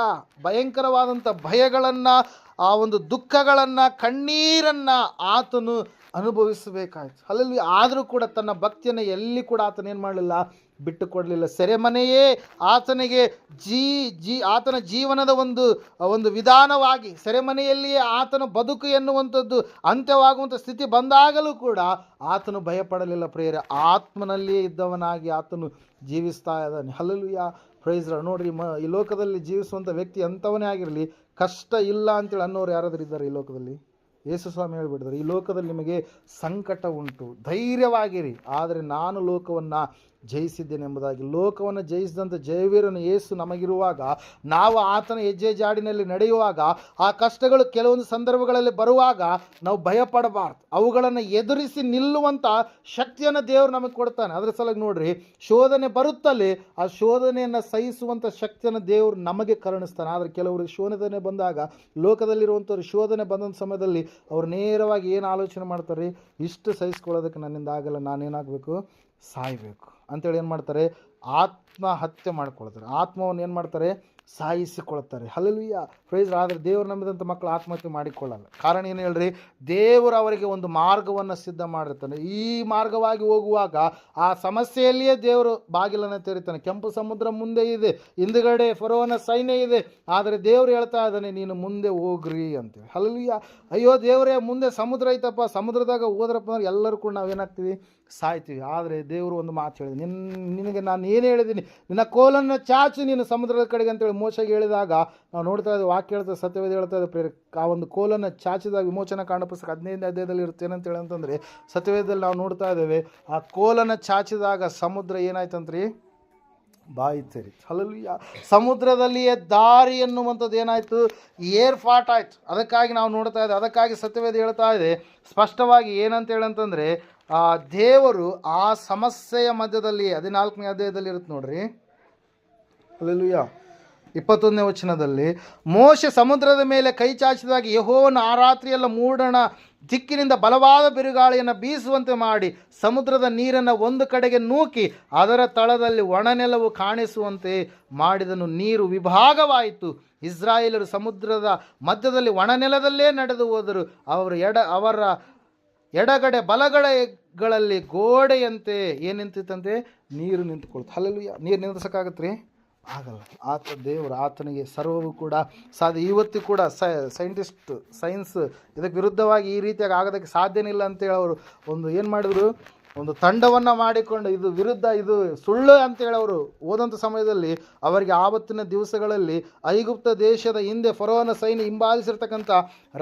ಭಯಂಕರವಾದಂಥ ಭಯಗಳನ್ನು, ಆ ಒಂದು ದುಃಖಗಳನ್ನು, ಕಣ್ಣೀರನ್ನು ಆತನು ಅನುಭವಿಸಬೇಕಾಯ್ತು. ಅಲ್ಲಿ ಆದರೂ ಕೂಡ ತನ್ನ ಭಕ್ತಿಯನ್ನು ಎಲ್ಲಿ ಕೂಡ ಆತನೇನು ಮಾಡಲಿಲ್ಲ, ಬಿಟ್ಟು ಕೊಡಲಿಲ್ಲ. ಸೆರೆಮನೆಯೇ ಆತನಿಗೆ ಆತನ ಜೀವನದ ಒಂದು ವಿಧಾನವಾಗಿ, ಸೆರೆಮನೆಯಲ್ಲಿಯೇ ಆತನ ಬದುಕು ಎನ್ನುವಂಥದ್ದು ಅಂತ್ಯವಾಗುವಂಥ ಸ್ಥಿತಿ ಬಂದಾಗಲೂ ಕೂಡ ಆತನು ಭಯಪಡಲಿಲ್ಲ ಪ್ರಿಯರೇ. ಆತ್ಮನಲ್ಲಿಯೇ ಇದ್ದವನಾಗಿ ಆತನು ಜೀವಿಸ್ತಾ ಇದ್ದಾನೆ. ಹಲ್ಲೆಲೂಯಾ. Praise Lord. ನೋಡ್ರಿ, ಈ ಲೋಕದಲ್ಲಿ ಜೀವಿಸುವಂಥ ವ್ಯಕ್ತಿ ಅಂಥವನೇ ಆಗಿರಲಿ, ಕಷ್ಟ ಇಲ್ಲ ಅಂತೇಳಿ ಅನ್ನೋರು ಯಾರಾದರೂ ಇದ್ದಾರೆ ಈ ಲೋಕದಲ್ಲಿ? ಯೇಸು ಸ್ವಾಮಿ ಹೇಳಿಬಿಟ್ಟಿದ್ದಾರೆ, ಈ ಲೋಕದಲ್ಲಿ ನಿಮಗೆ ಸಂಕಟ ಉಂಟು, ಧೈರ್ಯವಾಗಿರಿ, ಆದರೆ ನಾನು ಲೋಕವನ್ನು ಜಯಿಸಿದ್ದೇನೆ ಎಂಬುದಾಗಿ. ಲೋಕವನ್ನು ಜಯಿಸಿದಂಥ ಜಯವೀರನು ಯೇಸು ನಮಗಿರುವಾಗ, ನಾವು ಆತನ ಹೆಜ್ಜೆ ಜಾಡಿನಲ್ಲಿ ನಡೆಯುವಾಗ, ಆ ಕಷ್ಟಗಳು ಕೆಲವೊಂದು ಸಂದರ್ಭಗಳಲ್ಲಿ ಬರುವಾಗ ನಾವು ಭಯಪಡಬಾರ್ದು. ಅವುಗಳನ್ನು ಎದುರಿಸಿ ನಿಲ್ಲುವಂಥ ಶಕ್ತಿಯನ್ನು ದೇವರು ನಮಗೆ ಕೊಡ್ತಾನೆ. ಅದರ ಸಲುವಾಗಿ ನೋಡ್ರಿ, ಶೋಧನೆ ಬರುತ್ತಲೇ ಆ ಶೋಧನೆಯನ್ನು ಸಹಿಸುವಂಥ ಶಕ್ತಿಯನ್ನು ದೇವರು ನಮಗೆ ಕರುಣಿಸ್ತಾನೆ. ಆದರೆ ಕೆಲವರಿಗೆ ಶೋಧನೆ ಬಂದಾಗ, ಲೋಕದಲ್ಲಿರುವಂಥವ್ರು ಶೋಧನೆ ಬಂದಂಥ ಸಮಯದಲ್ಲಿ ಅವ್ರು ನೇರವಾಗಿ ಏನು ಆಲೋಚನೆ ಮಾಡ್ತಾರೆ, ಇಷ್ಟು ಸಹಿಸ್ಕೊಳ್ಳೋದಕ್ಕೆ ನನ್ನಿಂದ ಆಗಲ್ಲ, ನಾನೇನಾಗಬೇಕು, ಸಾಯಬೇಕು ಅಂತೇಳಿ ಏನು ಮಾಡ್ತಾರೆ, ಆತ್ಮಹತ್ಯೆ ಮಾಡ್ಕೊಳ್ತಾರೆ. ಆತ್ಮವನ್ನು ಏನು ಮಾಡ್ತಾರೆ, ಸಾಯಿಸಿಕೊಳ್ತಾರೆ. ಹಲ್ಲೆಲೂಯಾ. ಪ್ರೈಸ್. ಆದರೆ ದೇವರು ನಂಬಿದಂಥ ಮಕ್ಕಳು ಆತ್ಮಹತ್ಯೆ ಮಾಡಿಕೊಳ್ಳಲ್ಲ. ಕಾರಣ ಏನು ಹೇಳ್ರಿ, ದೇವರು ಅವರಿಗೆ ಒಂದು ಮಾರ್ಗವನ್ನು ಸಿದ್ಧ ಮಾಡಿರ್ತಾನೆ. ಈ ಮಾರ್ಗವಾಗಿ ಹೋಗುವಾಗ ಆ ಸಮಸ್ಯೆಯಲ್ಲಿಯೇ ದೇವರು ಬಾಗಿಲನ್ನು ತೆರೀತಾನೆ. ಕೆಂಪು ಸಮುದ್ರ ಮುಂದೆ ಇದೆ, ಹಿಂದುಗಡೆ ಫರೋಹನ ಸೈನ್ಯ ಇದೆ, ಆದರೆ ದೇವರು ಹೇಳ್ತಾ ಇದ್ದಾನೆ, ನೀನು ಮುಂದೆ ಹೋಗ್ರಿ ಅಂತೇಳಿ. ಹಲ್ಲೆಲೂಯಾ. ಅಯ್ಯೋ ದೇವರೇ, ಮುಂದೆ ಸಮುದ್ರ ಐತಪ್ಪ, ಸಮುದ್ರದಾಗ ಹೋದ್ರಪ್ಪ ಅಂದ್ರೆ ಎಲ್ಲರೂ ಕೂಡ ನಾವೇನಾಗ್ತೀವಿ, ಸಾಯ್ತೀವಿ. ಆದರೆ ದೇವರು ಒಂದು ಮಾತು ಹೇಳಿದೆ, ನಿನಗೆ ನಾನು ಏನು ಹೇಳಿದ್ದೀನಿ, ನಿನ್ನ ಕೋಲನ್ನು ಚಾಚು ನೀನು ಸಮುದ್ರದ ಕಡೆಗೆ ಅಂತೇಳಿ ಮೋಶೆಗೆ ಹೇಳಿದಾಗ ನಾವು ನೋಡ್ತಾ ಇದ್ದೇವೆ, ವಾಕ್ಯ ಹೇಳ್ತಾ, ಸತ್ಯವೇದ ಹೇಳ್ತಾ ಇದೆ ಪ್ರೇರ, ಆ ಒಂದು ಕೋಲನ್ನು ಚಾಚಿದಾಗ ವಿಮೋಚನಾ ಕಾಂಡ ಪುಸ್ತಕ 15ನೇ ಅಧ್ಯಾಯದಲ್ಲಿ ಇರುತ್ತೆ ಅಂತೇಳಿ ಅಂತಂದರೆ, ಸತ್ಯವೇದದಲ್ಲಿ ನಾವು ನೋಡ್ತಾ ಇದ್ದೇವೆ, ಆ ಕೋಲನ್ನು ಚಾಚಿದಾಗ ಸಮುದ್ರ ಏನಾಯ್ತಂತ್ರಿ, ಬಾಯಿ ತೆರಿ. ಹಲ್ಲೆಲೂಯಾ. ಸಮುದ್ರದಲ್ಲಿಯೇ ದಾರಿ ಎನ್ನುವಂಥದ್ದು ಏನಾಯಿತು, ಏರ್ಪಾಟ್ ಆಯಿತು. ಅದಕ್ಕಾಗಿ ನಾವು ನೋಡ್ತಾ ಇದ್ದೇವೆ, ಅದಕ್ಕಾಗಿ ಸತ್ಯವೇದ ಹೇಳ್ತಾ ಇದೆ ಸ್ಪಷ್ಟವಾಗಿ ಏನಂತ ಹೇಳಂತಂದರೆ, ದೇವರು ಆ ಸಮಸ್ಯೆಯ ಮಧ್ಯದಲ್ಲಿ 14ನೇ ಅಧ್ಯಾಯದಲ್ಲಿ ಇರುತ್ತೆ ನೋಡ್ರಿ. ಹಲ್ಲೆಲೂಯಾ. 21ನೇ ವಚನದಲ್ಲಿ, ಮೋಶೆ ಸಮುದ್ರದ ಮೇಲೆ ಕೈ ಚಾಚಿದಾಗ ಯೆಹೋವನು ಆ ರಾತ್ರಿಯೆಲ್ಲ ಮೂಡಣ ದಿಕ್ಕಿನಿಂದ ಬಲವಾದ ಬಿರುಗಾಳಿಯನ್ನು ಬೀಸುವಂತೆ ಮಾಡಿ ಸಮುದ್ರದ ನೀರನ್ನು ಒಂದು ಕಡೆಗೆ ನೂಕಿ ಅದರ ತಳದಲ್ಲಿ ಒಣನೆಲವು ಕಾಣಿಸುವಂತೆ ಮಾಡಿದನು. ನೀರು ವಿಭಾಗವಾಯಿತು. ಇಸ್ರಾಯೇಲರು ಸಮುದ್ರದ ಮಧ್ಯದಲ್ಲಿ ಒಣನೆಲದಲ್ಲೇ ನಡೆದು ಹೋದರು. ಅವರ ಎಡಗಡೆ ಬಲಗಡೆಗಳಲ್ಲಿ ಗೋಡೆಯಂತೆ ಏನು ನಿಂತಿತ್ತಂತೆ, ನೀರು ನಿಂತುಕೊಳ್ತು. ಹಲ್ಲೆಲೂಯಾ. ನೀರು ನಿಂದ್ರಿಸೋಕ್ಕಾಗತ್ತೆ ರೀ? ಆಗಲ್ಲ. ಆತ ದೇವರು, ಆತನಿಗೆ ಸರ್ವವು ಕೂಡ ಸಾಧ್ಯ. ಇವತ್ತು ಕೂಡ ಸೈನ್ಸ್ ಇದಕ್ಕೆ ವಿರುದ್ಧವಾಗಿ ಈ ರೀತಿಯಾಗಿ ಆಗೋದಕ್ಕೆ ಸಾಧ್ಯನೇ ಇಲ್ಲ ಅಂತೇಳಿ ಅವರು ಏನು ಮಾಡಿದ್ರು, ಒಂದು ತಂಡವನ್ನು ಮಾಡಿಕೊಂಡು ಇದು ವಿರುದ್ಧ, ಇದು ಸುಳ್ಳು ಅಂತೇಳಿ ಅವರು ಓದಂಥ ಸಮಯದಲ್ಲಿ ಅವರಿಗೆ ಆವತ್ತಿನ ದಿವಸಗಳಲ್ಲಿ ಐಗುಪ್ತ ದೇಶದ ಹಿಂದೆ ಫರೋಹನ ಸೈನ್ಯ ಹಿಂಬಾಲಿಸಿರ್ತಕ್ಕಂಥ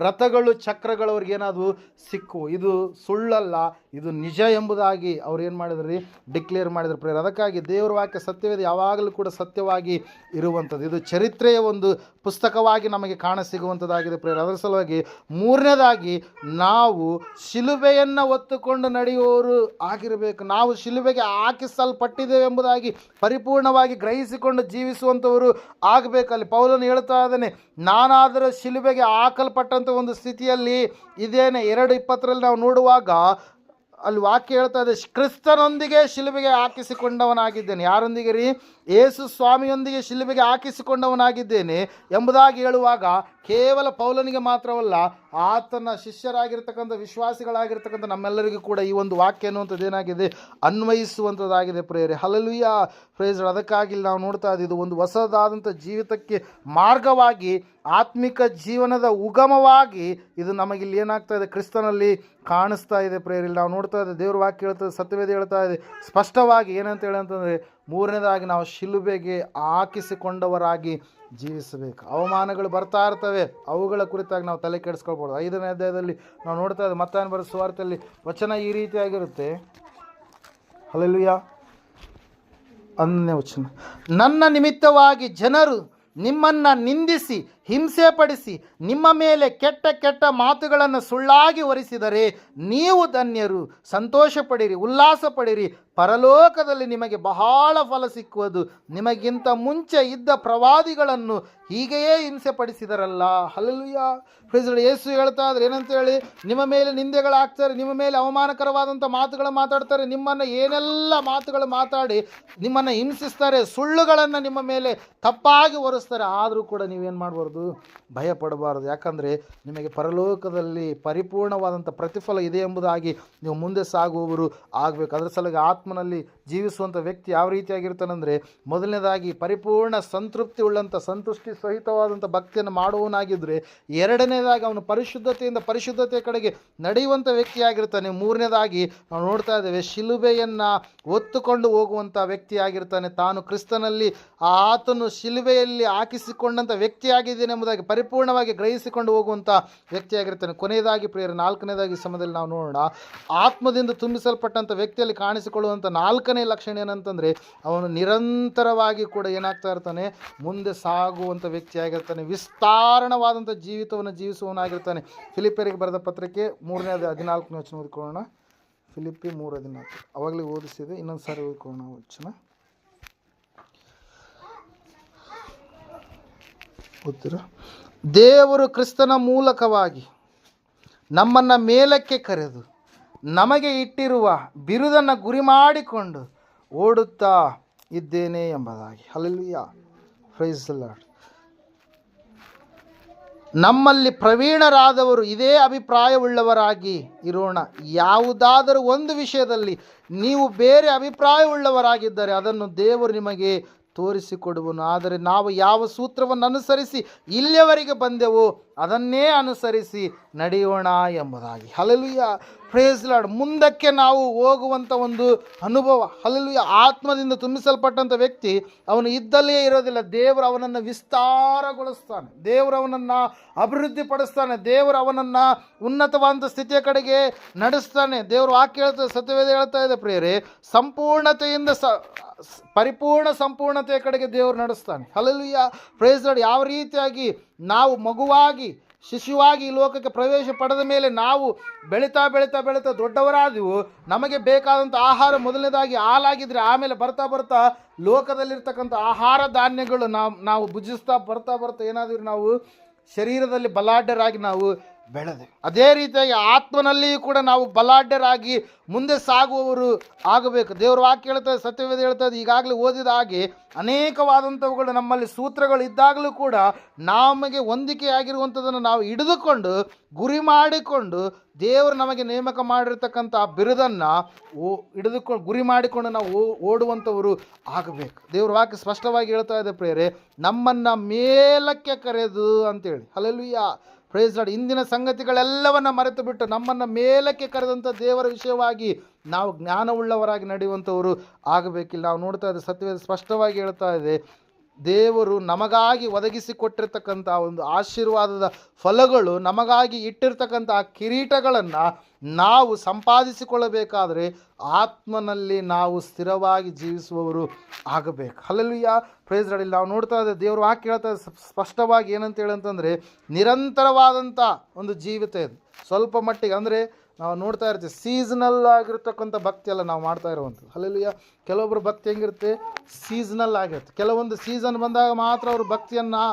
ರಥಗಳು, ಚಕ್ರಗಳು ಅವ್ರಿಗೆ ಏನಾದವು ಸಿಕ್ಕವು. ಇದು ಸುಳ್ಳಲ್ಲ, ಇದು ನಿಜ ಎಂಬುದಾಗಿ ಅವ್ರು ಏನು ಮಾಡಿದ್ರಿ, ಡಿಕ್ಲೇರ್ ಮಾಡಿದ್ರು ಪ್ರೇಯರ್. ಅದಕ್ಕಾಗಿ ದೇವರ ವಾಕ್ಯ ಸತ್ಯವೇದ ಯಾವಾಗಲೂ ಕೂಡ ಸತ್ಯವಾಗಿ ಇರುವಂಥದ್ದು. ಇದು ಚರಿತ್ರೆಯ ಒಂದು ಪುಸ್ತಕವಾಗಿ ನಮಗೆ ಕಾಣಸಿಗುವಂಥದ್ದಾಗಿದೆ ಪ್ರೇಯರ್. ಅದರ ಸಲುವಾಗಿ ಮೂರನೇದಾಗಿ ನಾವು ಶಿಲುಬೆಯನ್ನು ಹೊತ್ತುಕೊಂಡು ನಡೆಯುವವರು ಆಗಿರಬೇಕು. ನಾವು ಶಿಲುಬೆಗೆ ಹಾಕಿಸಲ್ಪಟ್ಟಿದ್ದೇವೆ ಎಂಬುದಾಗಿ ಪರಿಪೂರ್ಣವಾಗಿ ಗ್ರಹಿಸಿಕೊಂಡು ಜೀವಿಸುವಂಥವರು ಆಗಬೇಕು. ಅಲ್ಲಿ ಪೌಲನು ಹೇಳ್ತಾ ಇದ್ದಾನೆ, ನಾನಾದರೂ ಶಿಲುಬೆಗೆ ಹಾಕಲ್ಪಟ್ಟಂಥ ಒಂದು ಸ್ಥಿತಿಯಲ್ಲಿ ಇದೇನೆ. 2:20 ನಾವು ನೋಡುವಾಗ ಅಲ್ಲಿ ವಾಕ್ಯ ಹೇಳ್ತಾ ಇದೆ, ಕ್ರಿಸ್ತನೊಂದಿಗೆ ಶಿಲುಬೆಗೆ ಹಾಕಿಸಿಕೊಂಡವನಾಗಿದ್ದೇನೆ. ಯಾರೊಂದಿಗೆ ರೀ? ಯೇಸು ಸ್ವಾಮಿಯೊಂದಿಗೆ ಶಿಲುಬೆಗೆ ಹಾಕಿಸಿಕೊಂಡವನಾಗಿದ್ದೇನೆ ಎಂಬುದಾಗಿ ಹೇಳುವಾಗ ಕೇವಲ ಪೌಲನಿಗೆ ಮಾತ್ರವಲ್ಲ, ಆತನ ಶಿಷ್ಯರಾಗಿರ್ತಕ್ಕಂಥ ವಿಶ್ವಾಸಿಗಳಾಗಿರ್ತಕ್ಕಂಥ ನಮ್ಮೆಲ್ಲರಿಗೂ ಕೂಡ ಈ ಒಂದು ವಾಕ್ಯ ಅನ್ನುವಂಥದ್ದು ಏನಾಗಿದೆ, ಅನ್ವಯಿಸುವಂಥದ್ದಾಗಿದೆ ಪ್ರೇಯರೆ. Hallelujah, praise. ಅದಕ್ಕಾಗಿ ನಾವು ನೋಡ್ತಾ ಇದ್ದೀವಿ, ಇದು ಒಂದು ಹೊಸದಾದಂಥ ಜೀವಿತಕ್ಕೆ ಮಾರ್ಗವಾಗಿ, ಆತ್ಮಿಕ ಜೀವನದ ಉಗಮವಾಗಿ ಇದು ನಮಗಿಲ್ಲಿ ಏನಾಗ್ತಾ ಇದೆ, ಕ್ರಿಸ್ತನಲ್ಲಿ ಕಾಣಿಸ್ತಾ ಇದೆ ಪ್ರೇಯರ್. ನಾವು ನೋಡ್ತಾ ಇದ್ದೇವೆ, ದೇವ್ರ ವಾಕ್ಯ ಹೇಳ್ತದೆ, ಸತ್ಯವೇದ ಹೇಳ್ತಾ ಇದೆ ಸ್ಪಷ್ಟವಾಗಿ. ಏನಂತ ಹೇಳಿ ಅಂತಂದರೆ, ಮೂರನೇದಾಗಿ ನಾವು ಶಿಲುಬೆಗೆ ಹಾಕಿಸಿಕೊಂಡವರಾಗಿ ಜೀವಿಸಬೇಕು. ಅವಮಾನಗಳು ಬರ್ತಾ ಇರ್ತವೆ, ಅವುಗಳ ಕುರಿತಾಗಿ ನಾವು ತಲೆ ಕೆಡಿಸ್ಕೊಳ್ಬೋದು. 5ನೇ ಅಧ್ಯಾಯದಲ್ಲಿ ನಾವು ನೋಡ್ತಾ ಇದ್ದೇವೆ, ಮತ್ತಾಯನ ಬರೆದ ಸುವಾರ್ತೆಯಲ್ಲಿ ವಚನ ಈ ರೀತಿಯಾಗಿರುತ್ತೆ. ಹಲ್ಲೆಲೂಯಾ. 1ನೇ ವಚನ, ನನ್ನ ನಿಮಿತ್ತವಾಗಿ ಜನರು ನಿಮ್ಮನ್ನು ನಿಂದಿಸಿ ಹಿಂಸೆಪಡಿಸಿ ನಿಮ್ಮ ಮೇಲೆ ಕೆಟ್ಟ ಕೆಟ್ಟ ಮಾತುಗಳನ್ನು ಸುಳ್ಳಾಗಿ ಹೊರಿಸಿದರೆ ನೀವು ಧನ್ಯರು, ಸಂತೋಷ ಪಡಿರಿ, ಉಲ್ಲಾಸ ಪಡಿರಿ, ಪರಲೋಕದಲ್ಲಿ ನಿಮಗೆ ಬಹಳ ಫಲ ಸಿಕ್ಕುವುದು. ನಿಮಗಿಂತ ಮುಂಚೆ ಇದ್ದ ಪ್ರವಾದಿಗಳನ್ನು ಹೀಗೆಯೇ ಹಿಂಸೆ ಪಡಿಸಿದರಲ್ಲ. ಹಲ್ಲೆಲೂಯಾ. ಯೇಸು ಹೇಳ್ತಾ ಇದ್ರೆ ಏನಂತ ಹೇಳಿ, ನಿಮ್ಮ ಮೇಲೆ ನಿಂದೆಗಳಾಗ್ತಾರೆ, ನಿಮ್ಮ ಮೇಲೆ ಅವಮಾನಕರವಾದಂಥ ಮಾತುಗಳು ಮಾತಾಡ್ತಾರೆ, ನಿಮ್ಮನ್ನು ಏನೆಲ್ಲ ಮಾತುಗಳು ಮಾತಾಡಿ ನಿಮ್ಮನ್ನು ಹಿಂಸಿಸ್ತಾರೆ, ಸುಳ್ಳುಗಳನ್ನು ನಿಮ್ಮ ಮೇಲೆ ತಪ್ಪಾಗಿ ಹೊರಿಸ್ತಾರೆ. ಆದರೂ ಕೂಡ ನೀವೇನು ಮಾಡಬಾರ್ದು, ಭಯ ಪಡಬಾರದು. ಯಾಕಂದರೆ ನಿಮಗೆ ಪರಲೋಕದಲ್ಲಿ ಪರಿಪೂರ್ಣವಾದಂಥ ಪ್ರತಿಫಲ ಇದೆ ಎಂಬುದಾಗಿ ನೀವು ಮುಂದೆ ಸಾಗುವವರು ಆಗಬೇಕು. ಅದರ ಸಲುವಾಗಿ ಆತ್ಮನಲ್ಲಿ ಜೀವಿಸುವಂಥ ವ್ಯಕ್ತಿ ಯಾವ ರೀತಿಯಾಗಿರ್ತಾನೆಂದರೆ, ಮೊದಲನೇದಾಗಿ ಪರಿಪೂರ್ಣ ಸಂತೃಪ್ತಿ ಉಳ್ಳಂಥ, ಸಂತುಷ್ಟಿ ಸಹಿತವಾದಂಥ ಭಕ್ತಿಯನ್ನು ಮಾಡುವವನಾಗಿದ್ದರೆ, ಎರಡನೇದಾಗಿ ಅವನು ಪರಿಶುದ್ಧತೆಯಿಂದ ಪರಿಶುದ್ಧತೆಯ ಕಡೆಗೆ ನಡೆಯುವಂಥ ವ್ಯಕ್ತಿಯಾಗಿರ್ತಾನೆ. ಮೂರನೇದಾಗಿ ನಾವು ನೋಡ್ತಾ ಇದ್ದೇವೆ, ಶಿಲುಬೆಯನ್ನು ಹೊತ್ತುಕೊಂಡು ಹೋಗುವಂಥ ವ್ಯಕ್ತಿಯಾಗಿರ್ತಾನೆ. ತಾನು ಕ್ರಿಸ್ತನಲ್ಲಿ ಆತನು ಶಿಲುಬೆಯಲ್ಲಿ ಹಾಕಿಸಿಕೊಂಡಂಥ ವ್ಯಕ್ತಿಯಾಗಿದ್ದೇನೆ ಎಂಬುದಾಗಿ ಪರಿಪೂರ್ಣವಾಗಿ ಗ್ರಹಿಸಿಕೊಂಡು ಹೋಗುವಂಥ ವ್ಯಕ್ತಿಯಾಗಿರ್ತಾನೆ. ಕೊನೆಯದಾಗಿ ಪ್ರಿಯರ, 4ನೇದಾಗಿ ಸಮಯದಲ್ಲಿ ನಾವು ನೋಡೋಣ, ಆತ್ಮದಿಂದ ತುಂಬಿಸಲ್ಪಟ್ಟಂಥ ವ್ಯಕ್ತಿಯಲ್ಲಿ ಕಾಣಿಸಿಕೊಳ್ಳುವಂಥ 4ನೇ ಲಕ್ಷಣ ಏನಂತಂದರೆ, ಅವನು ನಿರಂತರವಾಗಿ ಕೂಡ ಏನಾಗ್ತಾ ಇರ್ತಾನೆ, ಮುಂದೆ ಸಾಗುವಂಥ ವ್ಯಕ್ತಿಯಾಗಿರ್ತಾನೆ, ವಿಸ್ತಾರಣವಾದಂಥ ಜೀವಿತವನ್ನು ಜೀವಿಸುವವನಾಗಿರ್ತಾನೆ. ಫಿಲಿಪ್ಪಿಯರಿಗೆ ಬರೆದ ಪತ್ರಿಕೆ 3ನೇ 14ನೇ ವಚನ ಓದಿಕೊಳ್ಳೋಣ. ಫಿಲಿಪ್ಪಿ 3:14 ಅವಾಗಲೇ ಓದಿಸಿದೆ, ಇನ್ನೊಂದು ಸಾರಿ ಓದಿಕೊಳ್ಳೋಣ ವಚನ. ಗೊತ್ತಿರ, ದೇವರು ಕ್ರಿಸ್ತನ ಮೂಲಕವಾಗಿ ನಮ್ಮನ್ನು ಮೇಲಕ್ಕೆ ಕರೆದು ನಮಗೆ ಇಟ್ಟಿರುವ ಬಿರುದನ್ನು ಗುರಿ ಮಾಡಿಕೊಂಡು ಓಡುತ್ತಾ ಇದ್ದೇನೆ ಎಂಬುದಾಗಿ. Hallelujah, praise the Lord. ನಮ್ಮಲ್ಲಿ ಪ್ರವೀಣರಾದವರು ಇದೇ ಅಭಿಪ್ರಾಯವುಳ್ಳವರಾಗಿ ಇರೋಣ. ಯಾವುದಾದರೂ ಒಂದು ವಿಷಯದಲ್ಲಿ ನೀವು ಬೇರೆ ಅಭಿಪ್ರಾಯವುಳ್ಳವರಾಗಿದ್ದರೆ ಅದನ್ನು ದೇವರು ನಿಮಗೆ ತೋರಿಸಿಕೊಡುವನು. ಆದರೆ ನಾವು ಯಾವ ಸೂತ್ರವನ್ನು ಅನುಸರಿಸಿ ಇಲ್ಲಿಯವರೆಗೆ ಬಂದೆವೋ ಅದನ್ನೇ ಅನುಸರಿಸಿ ನಡೆಯೋಣ ಎಂಬುದಾಗಿ. Hallelujah, praise Lord. ಮುಂದಕ್ಕೆ ನಾವು ಹೋಗುವಂಥ ಒಂದು ಅನುಭವ. ಹಲ್ಲೆಲೂಯಾ. ಆತ್ಮದಿಂದ ತುಂಬಿಸಲ್ಪಟ್ಟಂಥ ವ್ಯಕ್ತಿ ಅವನು ಇದ್ದಲ್ಲಿಯೇ ಇರೋದಿಲ್ಲ. ದೇವರು ಅವನನ್ನು ವಿಸ್ತಾರಗೊಳಿಸ್ತಾನೆ, ದೇವರು ಅವನನ್ನು ಅಭಿವೃದ್ಧಿಪಡಿಸ್ತಾನೆ, ದೇವರು ಅವನನ್ನು ಉನ್ನತವಾದಂಥ ಸ್ಥಿತಿಯ ಕಡೆಗೆ ನಡೆಸ್ತಾನೆ. ದೇವರು ವಾಕ್ಯ ಹೇಳ್ತದೆ, ಸತ್ಯವೇದ ಹೇಳ್ತಾ ಇದೆ ಪ್ರಿಯರೇ, ಸಂಪೂರ್ಣತೆಯಿಂದ ಪರಿಪೂರ್ಣ ಸಂಪೂರ್ಣತೆಯ ಕಡೆಗೆ ದೇವರು ನಡೆಸ್ತಾನೆ. Hallelujah, praise lord. ಯಾವ ರೀತಿಯಾಗಿ ನಾವು ಮಗುವಾಗಿ ಶಿಶುವಾಗಿ ಈ ಲೋಕಕ್ಕೆ ಪ್ರವೇಶ ಪಡೆದ ಮೇಲೆ ನಾವು ಬೆಳೀತಾ ಬೆಳೀತಾ ಬೆಳೀತಾ ದೊಡ್ಡವರಾದೆವು. ನಮಗೆ ಬೇಕಾದಂಥ ಆಹಾರ ಮೊದಲನೇದಾಗಿ ಹಾಲಾಗಿದ್ದರೆ, ಆಮೇಲೆ ಬರ್ತಾ ಬರ್ತಾ ಲೋಕದಲ್ಲಿರ್ತಕ್ಕಂಥ ಆಹಾರ ಧಾನ್ಯಗಳು ನಾವು ಭುಜಿಸ್ತಾ ಬರ್ತಾ ಏನಾದರೂ ನಾವು ಶರೀರದಲ್ಲಿ ಬಲಾಢ್ಯರಾಗಿ ನಾವು ಬೆಳೆದೆ. ಅದೇ ರೀತಿಯಾಗಿ ಆತ್ಮನಲ್ಲಿಯೂ ಕೂಡ ನಾವು ಬಲಾಢ್ಯರಾಗಿ ಮುಂದೆ ಸಾಗುವವರು ಆಗಬೇಕು. ದೇವರ ವಾಕ್ಯ ಹೇಳ್ತದೆ, ಸತ್ಯವೇದ ಹೇಳ್ತದೆ, ಈಗಾಗಲೇ ಓದಿದ ಹಾಗೆ ಅನೇಕವಾದಂಥವುಗಳು ನಮ್ಮಲ್ಲಿ ಸೂತ್ರಗಳು ಇದ್ದಾಗಲೂ ಕೂಡ ನಮಗೆ ಹೊಂದಿಕೆಯಾಗಿರುವಂಥದ್ದನ್ನು ನಾವು ಹಿಡಿದುಕೊಂಡು ಗುರಿ ಮಾಡಿಕೊಂಡು ದೇವರು ನಮಗೆ ನೇಮಕ ಮಾಡಿರ್ತಕ್ಕಂಥ ಬಿರುದನ್ನು ಹಿಡಿದುಕೊಂಡು ಗುರಿ ಮಾಡಿಕೊಂಡು ನಾವು ಓಡುವಂಥವರು ಆಗಬೇಕು. ದೇವ್ರ ವಾಕ್ಯ ಸ್ಪಷ್ಟವಾಗಿ ಹೇಳ್ತಾ ಇದೆ ಪ್ರಿಯರೇ, ನಮ್ಮನ್ನು ಮೇಲಕ್ಕೆ ಕರೆದು ಅಂತೇಳಿ. Hallelujah, praise Lord. ಇಂದಿನ ಸಂಗತಿಗಳೆಲ್ಲವನ್ನು ಮರೆತು ಬಿಟ್ಟು ನಮ್ಮನ್ನು ಮೇಲಕ್ಕೆ ಕರೆದಂಥ ದೇವರ ವಿಷಯವಾಗಿ ನಾವು ಜ್ಞಾನವುಳ್ಳವರಾಗಿ ನಡೆಯುವಂಥವರು ಆಗಬೇಕಿಲ್ಲ. ನಾವು ನೋಡ್ತಾ ಇದ್ದೆ, ಸತ್ಯವೇದ ಸ್ಪಷ್ಟವಾಗಿ ಹೇಳ್ತಾ ಇದೆ, ದೇವರು ನಮಗಾಗಿ ಒದಗಿಸಿಕೊಟ್ಟಿರ್ತಕ್ಕಂಥ ಒಂದು ಆಶೀರ್ವಾದದ ಫಲಗಳು, ನಮಗಾಗಿ ಇಟ್ಟಿರ್ತಕ್ಕಂಥ ಕಿರೀಟಗಳನ್ನು ನಾವು ಸಂಪಾದಿಸಿಕೊಳ್ಳಬೇಕಾದರೆ ಆತ್ಮನಲ್ಲಿ ನಾವು ಸ್ಥಿರವಾಗಿ ಜೀವಿಸುವವರು ಆಗಬೇಕು. Hallelujah, praise Lord. ನಾವು ನೋಡ್ತಾ ಇದ್ದೇವೆ, ದೇವರು ವಾಕ್ಯ ಹೇಳ್ತಾ ಸ್ಪಷ್ಟವಾಗಿ ಏನಂತ ಹೇಳಂತಂದರೆ, ನಿರಂತರವಾದಂಥ ಒಂದು ಜೀವಿತ ಇದು. ಸ್ವಲ್ಪ ಮಟ್ಟಿಗೆ ಅಂದರೆ ನಾವು ನೋಡ್ತಾ ಇರ್ತೀವಿ, ಸೀಸನಲ್ ಆಗಿರ್ತಕ್ಕಂಥ ಭಕ್ತಿ ಎಲ್ಲ ನಾವು ಮಾಡ್ತಾ ಇರುವಂಥದ್ದು. ಹಲ್ಲೆಲೂಯಾ. ಕೆಲವೊಬ್ಬರು ಭಕ್ತಿ ಹೆಂಗಿರುತ್ತೆ, ಸೀಸನಲ್ ಆಗಿರುತ್ತೆ. ಕೆಲವೊಂದು ಸೀಸನ್ ಬಂದಾಗ ಮಾತ್ರ ಅವರು ಭಕ್ತಿಯನ್ನು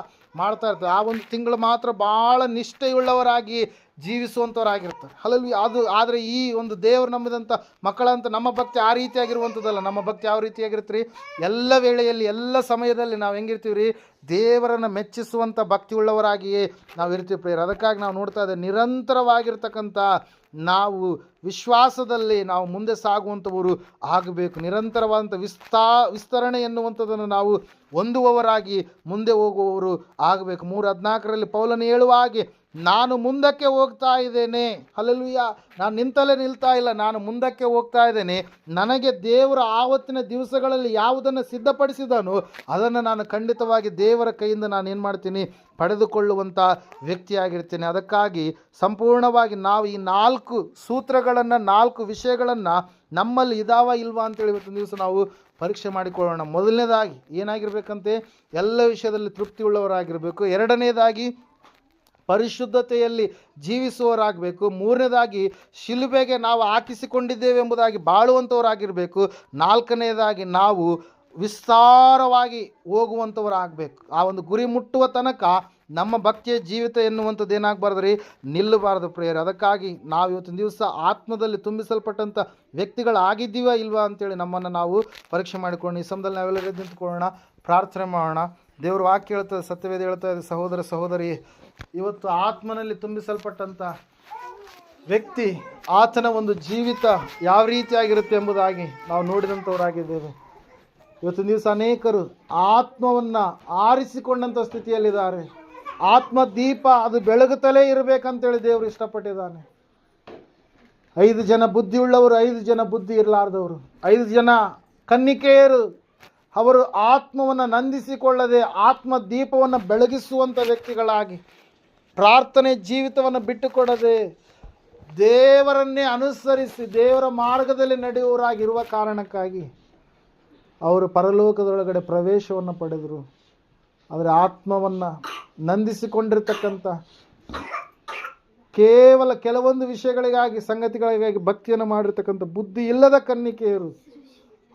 ಮಾಡ್ತಾ ಇರ್ತಾರೆ. ಆ ಒಂದು ತಿಂಗಳು ಮಾತ್ರ ಭಾಳ ನಿಷ್ಠೆಯುಳ್ಳವರಾಗಿ ಜೀವಿಸುವಂಥವರಾಗಿರ್ತಾರೆ. ಹಲ್ಲೆಲೂಯಾ. ಆದರೆ ಈ ಒಂದು ದೇವರು ನಂಬಿದಂಥ ಮಕ್ಕಳಂತ ನಮ್ಮ ಭಕ್ತಿ ಆ ರೀತಿಯಾಗಿರುವಂಥದ್ದಲ್ಲ. ನಮ್ಮ ಭಕ್ತಿ ಯಾವ ರೀತಿಯಾಗಿರುತ್ತೆ ರೀ, ಎಲ್ಲ ವೇಳೆಯಲ್ಲಿ ಎಲ್ಲ ಸಮಯದಲ್ಲಿ ನಾವು ಹೆಂಗಿರ್ತೀವಿ ರೀ, ದೇವರನ್ನು ಮೆಚ್ಚಿಸುವಂಥ ಭಕ್ತಿ ಉಳ್ಳವರಾಗಿಯೇ ನಾವು ಇರ್ತೀವಿ ಪ್ರೇಯರ್. ಅದಕ್ಕಾಗಿ ನಾವು ನೋಡ್ತಾ ಇದ್ದೇವೆ, ನಿರಂತರವಾಗಿರ್ತಕ್ಕಂಥ ನಾವು ವಿಶ್ವಾಸದಲ್ಲಿ ನಾವು ಮುಂದೆ ಸಾಗುವಂಥವರು ಆಗಬೇಕು. ನಿರಂತರವಾದಂಥ ವಿಸ್ತರಣೆ ಎನ್ನುವಂಥದ್ದನ್ನು ನಾವು ಹೊಂದುವವರಾಗಿ ಮುಂದೆ ಹೋಗುವವರು ಆಗಬೇಕು. 3:14 ಪೌಲನು ಹೇಳುವ ಹಾಗೆ, ನಾನು ಮುಂದಕ್ಕೆ ಹೋಗ್ತಾ ಇದ್ದೇನೆ. ಹಲ್ಲೆಲೂಯಾ. ನಾನು ನಿಂತಲೇ ನಿಲ್ತಾ ಇಲ್ಲ, ನಾನು ಮುಂದಕ್ಕೆ ಹೋಗ್ತಾ ಇದ್ದೇನೆ. ನನಗೆ ದೇವರ ಆವತ್ತಿನ ದಿವಸಗಳಲ್ಲಿ ಯಾವುದನ್ನು ಸಿದ್ಧಪಡಿಸಿದನು ಅದನ್ನು ನಾನು ಖಂಡಿತವಾಗಿ ದೇವರ ಕೈಯಿಂದ ನಾನು ಏನು ಮಾಡ್ತೀನಿ, ಪಡೆದುಕೊಳ್ಳುವಂಥ ವ್ಯಕ್ತಿಯಾಗಿರ್ತೀನಿ. ಅದಕ್ಕಾಗಿ ಸಂಪೂರ್ಣವಾಗಿ ನಾವು ಈ 4 ಸೂತ್ರಗಳನ್ನು, 4 ವಿಷಯಗಳನ್ನು ನಮ್ಮಲ್ಲಿ ಇದಾವ ಇಲ್ವಾ ಅಂತೇಳಿ ಇವತ್ತಿನ ದಿವಸ ನಾವು ಪರೀಕ್ಷೆ ಮಾಡಿಕೊಳ್ಳೋಣ. ಮೊದಲನೇದಾಗಿ ಏನಾಗಿರ್ಬೇಕಂತೆ, ಎಲ್ಲ ವಿಷಯದಲ್ಲಿ ತೃಪ್ತಿ ಉಳ್ಳವರಾಗಿರಬೇಕು. ಎರಡನೇದಾಗಿ ಪರಿಶುದ್ಧತೆಯಲ್ಲಿ ಜೀವಿಸುವವರಾಗಬೇಕು. ಮೂರನೇದಾಗಿ ಶಿಲುಬೆಗೆ ನಾವು ಹಾಕಿಸಿಕೊಂಡಿದ್ದೇವೆ ಎಂಬುದಾಗಿ ಬಾಳುವಂಥವರಾಗಿರಬೇಕು. ನಾಲ್ಕನೇದಾಗಿ ನಾವು ವಿಸ್ತಾರವಾಗಿ ಹೋಗುವಂಥವರಾಗಬೇಕು. ಆ ಒಂದು ಗುರಿ ಮುಟ್ಟುವ ತನಕ ನಮ್ಮ ಭಕ್ತಿಯ ಜೀವಿತ ಎನ್ನುವಂಥದ್ದು ಏನಾಗಬಾರ್ದು ರೀ, ನಿಲ್ಲಬಾರ್ದು ಪ್ರೇಯರ್. ಅದಕ್ಕಾಗಿ ನಾವು ಇವತ್ತಿನ ದಿವಸ ಆತ್ಮದಲ್ಲಿ ತುಂಬಿಸಲ್ಪಟ್ಟಂಥ ವ್ಯಕ್ತಿಗಳಾಗಿದ್ದೀವಾ ಇಲ್ವಾ ಅಂತೇಳಿ ನಮ್ಮನ್ನು ನಾವು ಪರೀಕ್ಷೆ ಮಾಡಿಕೊಂಡು ಈ ಸಮಯದಲ್ಲಿ ನಾವೆಲ್ಲರೂ ನಿಂತುಕೊಳ್ಳೋಣ, ಪ್ರಾರ್ಥನೆ ಮಾಡೋಣ. ದೇವರು ವಾಕ್ಯ ಹೇಳ್ತದೆ, ಸತ್ಯವೇದ ಹೇಳ್ತಾ ಇದೆ, ಸಹೋದರ ಸಹೋದರಿ, ಇವತ್ತು ಆತ್ಮನಲ್ಲಿ ತುಂಬಿಸಲ್ಪಟ್ಟಂಥ ವ್ಯಕ್ತಿ, ಆತನ ಒಂದು ಜೀವಿತ ಯಾವ ರೀತಿಯಾಗಿರುತ್ತೆ ಎಂಬುದಾಗಿ ನಾವು ನೋಡಿದಂಥವರಾಗಿದ್ದೇವೆ. ಇವತ್ತಿನ ದಿವಸ ಅನೇಕರು ಆತ್ಮವನ್ನು ಆರಿಸಿಕೊಂಡಂಥ ಸ್ಥಿತಿಯಲ್ಲಿದ್ದಾರೆ. ಆತ್ಮ ದೀಪ ಅದು ಬೆಳಗುತ್ತಲೇ ಇರಬೇಕಂತೇಳಿ ದೇವರು ಇಷ್ಟಪಟ್ಟಿದ್ದಾನೆ. 5 ಜನ ಬುದ್ಧಿಯುಳ್ಳವರು, 5 ಜನ ಬುದ್ಧಿ ಇರಲಾರ್ದವರು, 5 ಜನ ಕನ್ನಿಕೆಯರು. ಅವರು ಆತ್ಮವನ್ನು ನಂದಿಸಿಕೊಳ್ಳದೆ ಆತ್ಮ ದೀಪವನ್ನು ಬೆಳಗಿಸುವಂಥ ವ್ಯಕ್ತಿಗಳಾಗಿ, ಪ್ರಾರ್ಥನೆ ಜೀವಿತವನ್ನು ಬಿಟ್ಟುಕೊಡದೆ ದೇವರನ್ನೇ ಅನುಸರಿಸಿ ದೇವರ ಮಾರ್ಗದಲ್ಲಿ ನಡೆಯುವವರಾಗಿರುವ ಕಾರಣಕ್ಕಾಗಿ ಅವರು ಪರಲೋಕದೊಳಗಡೆ ಪ್ರವೇಶವನ್ನು ಪಡೆದರು. ಆದರೆ ಆತ್ಮವನ್ನು ನಂದಿಸಿಕೊಂಡಿರ್ತಕ್ಕಂಥ ಕೇವಲ ಕೆಲವೊಂದು ವಿಷಯಗಳಿಗಾಗಿ, ಸಂಗತಿಗಳಿಗಾಗಿ ಭಕ್ತಿಯನ್ನು ಮಾಡಿರ್ತಕ್ಕಂಥ ಬುದ್ಧಿ ಇಲ್ಲದ ಕನ್ನಿಕೆಯರು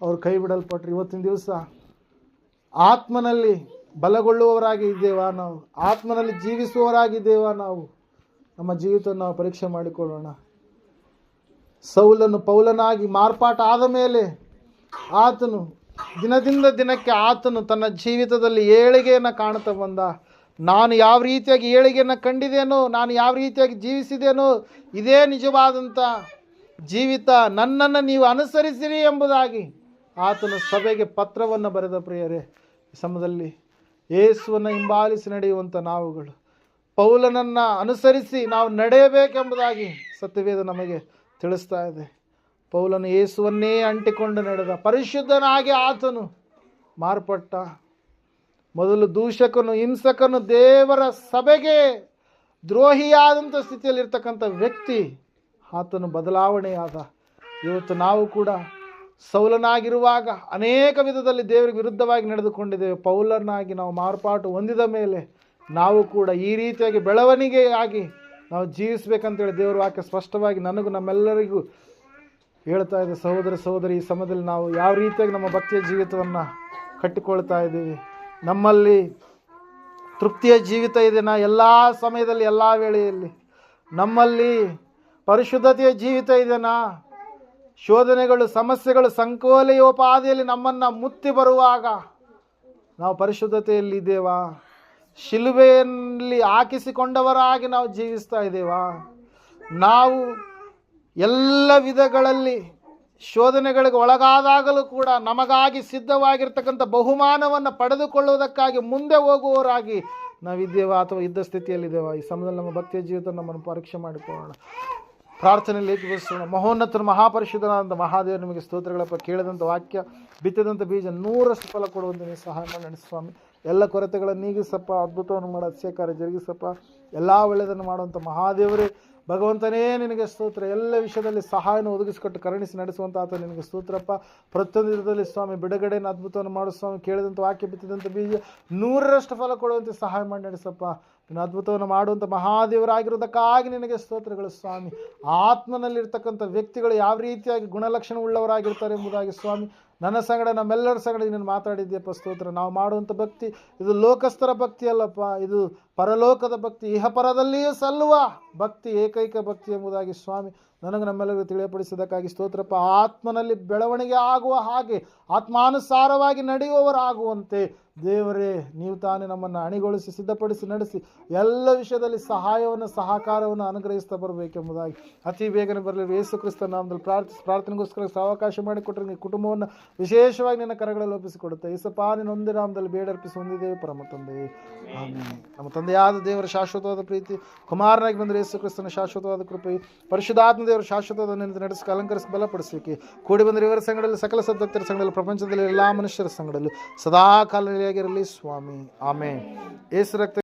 ಅವರು ಕೈ ಬಿಡಲ್ಪಟ್ರು. ಇವತ್ತಿನ ದಿವಸ ಆತ್ಮನಲ್ಲಿ ಬಲಗೊಳ್ಳುವವರಾಗಿ ಇದ್ದೇವಾ ನಾವು, ಆತ್ಮನಲ್ಲಿ ಜೀವಿಸುವವರಾಗಿದ್ದೇವಾ ನಾವು? ನಮ್ಮ ಜೀವಿತವನ್ನು ನಾವು ಪರೀಕ್ಷೆ ಮಾಡಿಕೊಳ್ಳೋಣ. ಸೌಲನು ಪೌಲನಾಗಿ ಮಾರ್ಪಾಟ ಆದ ಮೇಲೆ ಆತನು ದಿನದಿಂದ ದಿನಕ್ಕೆ ಆತನು ತನ್ನ ಜೀವಿತದಲ್ಲಿ ಏಳಿಗೆಯನ್ನು ಕಾಣುತ್ತಾ ಬಂದ. ನಾನು ಯಾವ ರೀತಿಯಾಗಿ ಏಳಿಗೆಯನ್ನು ಕಂಡಿದ್ದೇನೋ, ನಾನು ಯಾವ ರೀತಿಯಾಗಿ ಜೀವಿಸಿದೇನೋ, ಇದೇ ನಿಜವಾದಂಥ ಜೀವಿತ, ನನ್ನನ್ನು ನೀವು ಅನುಸರಿಸಿರಿ ಎಂಬುದಾಗಿ ಆತನು ಸಭೆಗೆ ಪತ್ರವನ್ನು ಬರೆದ ಪ್ರಿಯರೇ. ಈ ಸಮಯದಲ್ಲಿ ಯೇಸುವನ್ನು ಹಿಂಬಾಲಿಸಿ ನಡೆಯುವಂಥ ನಾವುಗಳು ಪೌಲನನ್ನು ಅನುಸರಿಸಿ ನಾವು ನಡೆಯಬೇಕೆಂಬುದಾಗಿ ಸತ್ಯವೇದ ನಮಗೆ ತಿಳಿಸ್ತಾ ಇದೆ. ಪೌಲನು ಯೇಸುವನ್ನೇ ಅಂಟಿಕೊಂಡು ನಡೆದ, ಪರಿಶುದ್ಧನಾಗಿ ಆತನು ಮಾರ್ಪಟ್ಟ. ಮೊದಲು ದೂಷಕನು, ಹಿಂಸಕನು, ದೇವರ ಸಭೆಗೆ ದ್ರೋಹಿಯಾದಂಥ ಸ್ಥಿತಿಯಲ್ಲಿರ್ತಕ್ಕಂಥ ವ್ಯಕ್ತಿ ಆತನು ಬದಲಾವಣೆಯಾದ. ಇವತ್ತು ನಾವು ಕೂಡ ಸೌಲನಾಗಿರುವಾಗ ಅನೇಕ ವಿಧದಲ್ಲಿ ದೇವರಿಗೆ ವಿರುದ್ಧವಾಗಿ ನಡೆದುಕೊಂಡಿದ್ದೇವೆ. ಪೌಲನಾಗಿ ನಾವು ಮಾರ್ಪಾಟು ಹೊಂದಿದ ಮೇಲೆ ನಾವು ಕೂಡ ಈ ರೀತಿಯಾಗಿ ಬೆಳವಣಿಗೆಯಾಗಿ ನಾವು ಜೀವಿಸಬೇಕಂತೇಳಿ ದೇವರ ವಾಕ್ಯ ಸ್ಪಷ್ಟವಾಗಿ ನನಗೂ ನಮ್ಮೆಲ್ಲರಿಗೂ ಹೇಳ್ತಾ ಇದೆ. ಸಹೋದರ ಸಹೋದರಿ, ಈ ಸಮಯದಲ್ಲಿ ನಾವು ಯಾವ ರೀತಿಯಾಗಿ ನಮ್ಮ ಭಕ್ತಿಯ ಜೀವಿತವನ್ನು ಕಟ್ಟಿಕೊಳ್ತಾ ಇದ್ದೀವಿ? ನಮ್ಮಲ್ಲಿ ತೃಪ್ತಿಯ ಜೀವಿತ ಇದೆನಾ ಎಲ್ಲ ಸಮಯದಲ್ಲಿ, ಎಲ್ಲ ವೇಳೆಯಲ್ಲಿ? ನಮ್ಮಲ್ಲಿ ಪರಿಶುದ್ಧತೆಯ ಜೀವಿತ ಇದೆನಾ? ಶೋಧನೆಗಳು, ಸಮಸ್ಯೆಗಳು, ಸಂಕೋಲೆಯೋಪಾದಿಯಲ್ಲಿ ನಮ್ಮನ್ನು ಮುತ್ತಿ ಬರುವಾಗ ನಾವು ಪರಿಶುದ್ಧತೆಯಲ್ಲಿ ಇದ್ದೇವಾ? ಶಿಲುಬೆಯಲ್ಲಿ ಹಾಕಿಸಿಕೊಂಡವರಾಗಿ ನಾವು ಜೀವಿಸ್ತಾ ಇದ್ದೇವಾ? ನಾವು ಎಲ್ಲ ವಿಧಗಳಲ್ಲಿ ಶೋಧನೆಗಳಿಗೆ ಒಳಗಾದಾಗಲೂ ಕೂಡ ನಮಗಾಗಿ ಸಿದ್ಧವಾಗಿರ್ತಕ್ಕಂಥ ಬಹುಮಾನವನ್ನು ಪಡೆದುಕೊಳ್ಳುವುದಕ್ಕಾಗಿ ಮುಂದೆ ಹೋಗುವವರಾಗಿ ನಾವಿದ್ದೇವಾ ಅಥವಾ ಇದ್ದ ಸ್ಥಿತಿಯಲ್ಲಿದ್ದೇವಾ? ಈ ಸಮಯದಲ್ಲಿ ನಮ್ಮ ಭಕ್ತಿಯ ಜೀವಿತ ನಮ್ಮನ್ನು ಪರೀಕ್ಷೆ ಮಾಡಿಕೊಳ್ಳೋಣ, ಪ್ರಾರ್ಥನೆಯಲ್ಲಿ ಏಕೀಭವಿಸೋಣ. ಮಹೋನ್ನತರು, ಮಹಾಪರಿಶುದ್ಧನಾದಂಥ ಮಹಾದೇವ, ನಿಮಗೆ ಸ್ತೋತ್ರಗಳಪ್ಪ. ಕೇಳಿದಂಥ ವಾಕ್ಯ, ಬಿತ್ತಿದಂಥ ಬೀಜ 100ರಷ್ಟು ಫಲ ಕೊಡುವಂತೆ ನೀವು ಸಹಾಯ ಮಾಡಿ ನಡೆಸಿ ಸ್ವಾಮಿ. ಎಲ್ಲ ಕೊರತೆಗಳನ್ನು ನೀಗಿಸಪ್ಪ, ಅದ್ಭುತವನ್ನು ಮಾಡೋ ಅತ್ಯಕಾರ ಜರುಗಿಸಪ್ಪ. ಎಲ್ಲ ಒಳ್ಳೆಯದನ್ನು ಮಾಡುವಂಥ ಮಹಾದೇವರೇ ಭಗವಂತನೇ ನಿನಗೆ ಸ್ತೋತ್ರ. ಎಲ್ಲ ವಿಷಯದಲ್ಲಿ ಸಹಾಯನ ಒದಗಿಸಿಕೊಟ್ಟು ಕರುಣಿಸಿ ನಡೆಸುವಂಥ ಆತ ನಿನಗೆ ಸ್ತೋತ್ರಪ್ಪ. ಪ್ರತಿಯೊಂದು ವಿಧದಲ್ಲಿ ಸ್ವಾಮಿ ಬಿಡುಗಡೆಯನ್ನು ಅದ್ಭುತವನ್ನು ಮಾಡು ಸ್ವಾಮಿ. ಕೇಳಿದಂಥ ವಾಕ್ಯ ಬಿತ್ತಿದಂಥ ಬೀಜ 100ರಷ್ಟು ಫಲ ಕೊಡುವಂತೆ ಸಹಾಯ ಮಾಡಿ ನಡೆಸಪ್ಪ. ನೀನು ಅದ್ಭುತವನ್ನು ಮಾಡುವಂಥ ಮಹಾದೇವರಾಗಿರೋದಕ್ಕಾಗಿ ನಿನಗೆ ಸ್ತೋತ್ರಗಳು ಸ್ವಾಮಿ. ಆತ್ಮನಲ್ಲಿರ್ತಕ್ಕಂಥ ವ್ಯಕ್ತಿಗಳು ಯಾವ ರೀತಿಯಾಗಿ ಗುಣಲಕ್ಷಣ ಉಳ್ಳವರಾಗಿರ್ತಾರೆ ಎಂಬುದಾಗಿ ಸ್ವಾಮಿ ನನ್ನ ಸಂಗಡ ನಮ್ಮೆಲ್ಲರ ಸಂಗಡ ನೀನು ಮಾತಾಡಿದ್ಯಪ್ಪ. ಸ್ತೋತ್ರ. ನಾವು ಮಾಡುವಂಥ ಭಕ್ತಿ ಇದು ಲೋಕಸ್ಥರ ಭಕ್ತಿ ಅಲ್ಲಪ್ಪ, ಇದು ಪರಲೋಕದ ಭಕ್ತಿ, ಇಹಪರದಲ್ಲಿಯೂ ಸಲ್ಲುವ ಭಕ್ತಿ, ಏಕೈಕ ಭಕ್ತಿ ಎಂಬುದಾಗಿ ಸ್ವಾಮಿ ನನಗೆ ನಮ್ಮೆಲ್ಲರಿಗೂ ತಿಳಿಯಪಡಿಸಿದ್ದಕ್ಕಾಗಿ ಸ್ತೋತ್ರಪ್ಪ. ಆತ್ಮನಲ್ಲಿ ಬೆಳವಣಿಗೆ ಆಗುವ ಹಾಗೆ ಆತ್ಮಾನುಸಾರವಾಗಿ ನಡೆಯುವವರಾಗುವಂತೆ ದೇವರೇ ನೀವು ತಾನೇ ನಮ್ಮನ್ನು ಅಣಿಗೊಳಿಸಿ ಸಿದ್ಧಪಡಿಸಿ ನಡೆಸಿ ಎಲ್ಲ ವಿಷಯದಲ್ಲಿ ಸಹಾಯವನ್ನು ಸಹಕಾರವನ್ನು ಅನುಗ್ರಹಿಸ್ತಾ ಬರಬೇಕೆಂಬುದಾಗಿ ಅತಿ ಬೇಗನೆ ಬರಲಿ ಯೇಸು ಕ್ರಿಸ್ತ ನಾಮದಲ್ಲಿ ಪ್ರಾರ್ಥನೆಗೋಸ್ಕರ ಅವಕಾಶ ಮಾಡಿಕೊಟ್ಟರೆ ನಿಮ್ಮ ಕುಟುಂಬವನ್ನು ವಿಶೇಷವಾಗಿ ನಿನ್ನ ಕರಗಳಲ್ಲಿ ಒಪ್ಪಿಸಿಕೊಡುತ್ತೆ. ಯೇಸಪ್ಪ ನಿನ್ನ ಒಂದೇ ನಾಮದಲ್ಲಿ ಬೇಡರ್ಪಿಸಿ ಹೊಂದಿದ್ದೇವೆ ಪರಮ ತಂದೆಯೇ, ಆಮೆನ್. ನಮ್ಮ ತಂದೆಯಾದ ದೇವರ ಶಾಶ್ವತವಾದ ಪ್ರೀತಿ, ಕುಮಾರನಾಗಿ ಬಂದರೆ ಯೇಸು ಕ್ರಿಸ್ತನ ಶಾಶ್ವತವಾದ ಕೃಪೆ, ಪರಿಶುದ್ಧಾತ್ಮ ದೇವರ ಶಾಶ್ವತವಾದ ನಡೆಸಿ ಅಲಂಕರಿಸಿ ಬಲಪಡಿಸಲಿಕ್ಕೆ ಕೂಡಿ ಬಂದರೆ ಇವರ ಸಂಗಡಲ್ಲಿ ಸಕಲ ಸದ್ಭಕ್ತರ ಸಂಗಡಲ್ಲಿ ಪ್ರಪಂಚದಲ್ಲಿ ಎಲ್ಲ ಮನುಷ್ಯರ ಸಂಗಡಲ್ಲೂ ಸದಾ ಕಾಲದಲ್ಲಿಯಾಗಿರಲಿ ಸ್ವಾಮಿ. ಆಮೆನ್. ಯೇಸು ರಕ್ತ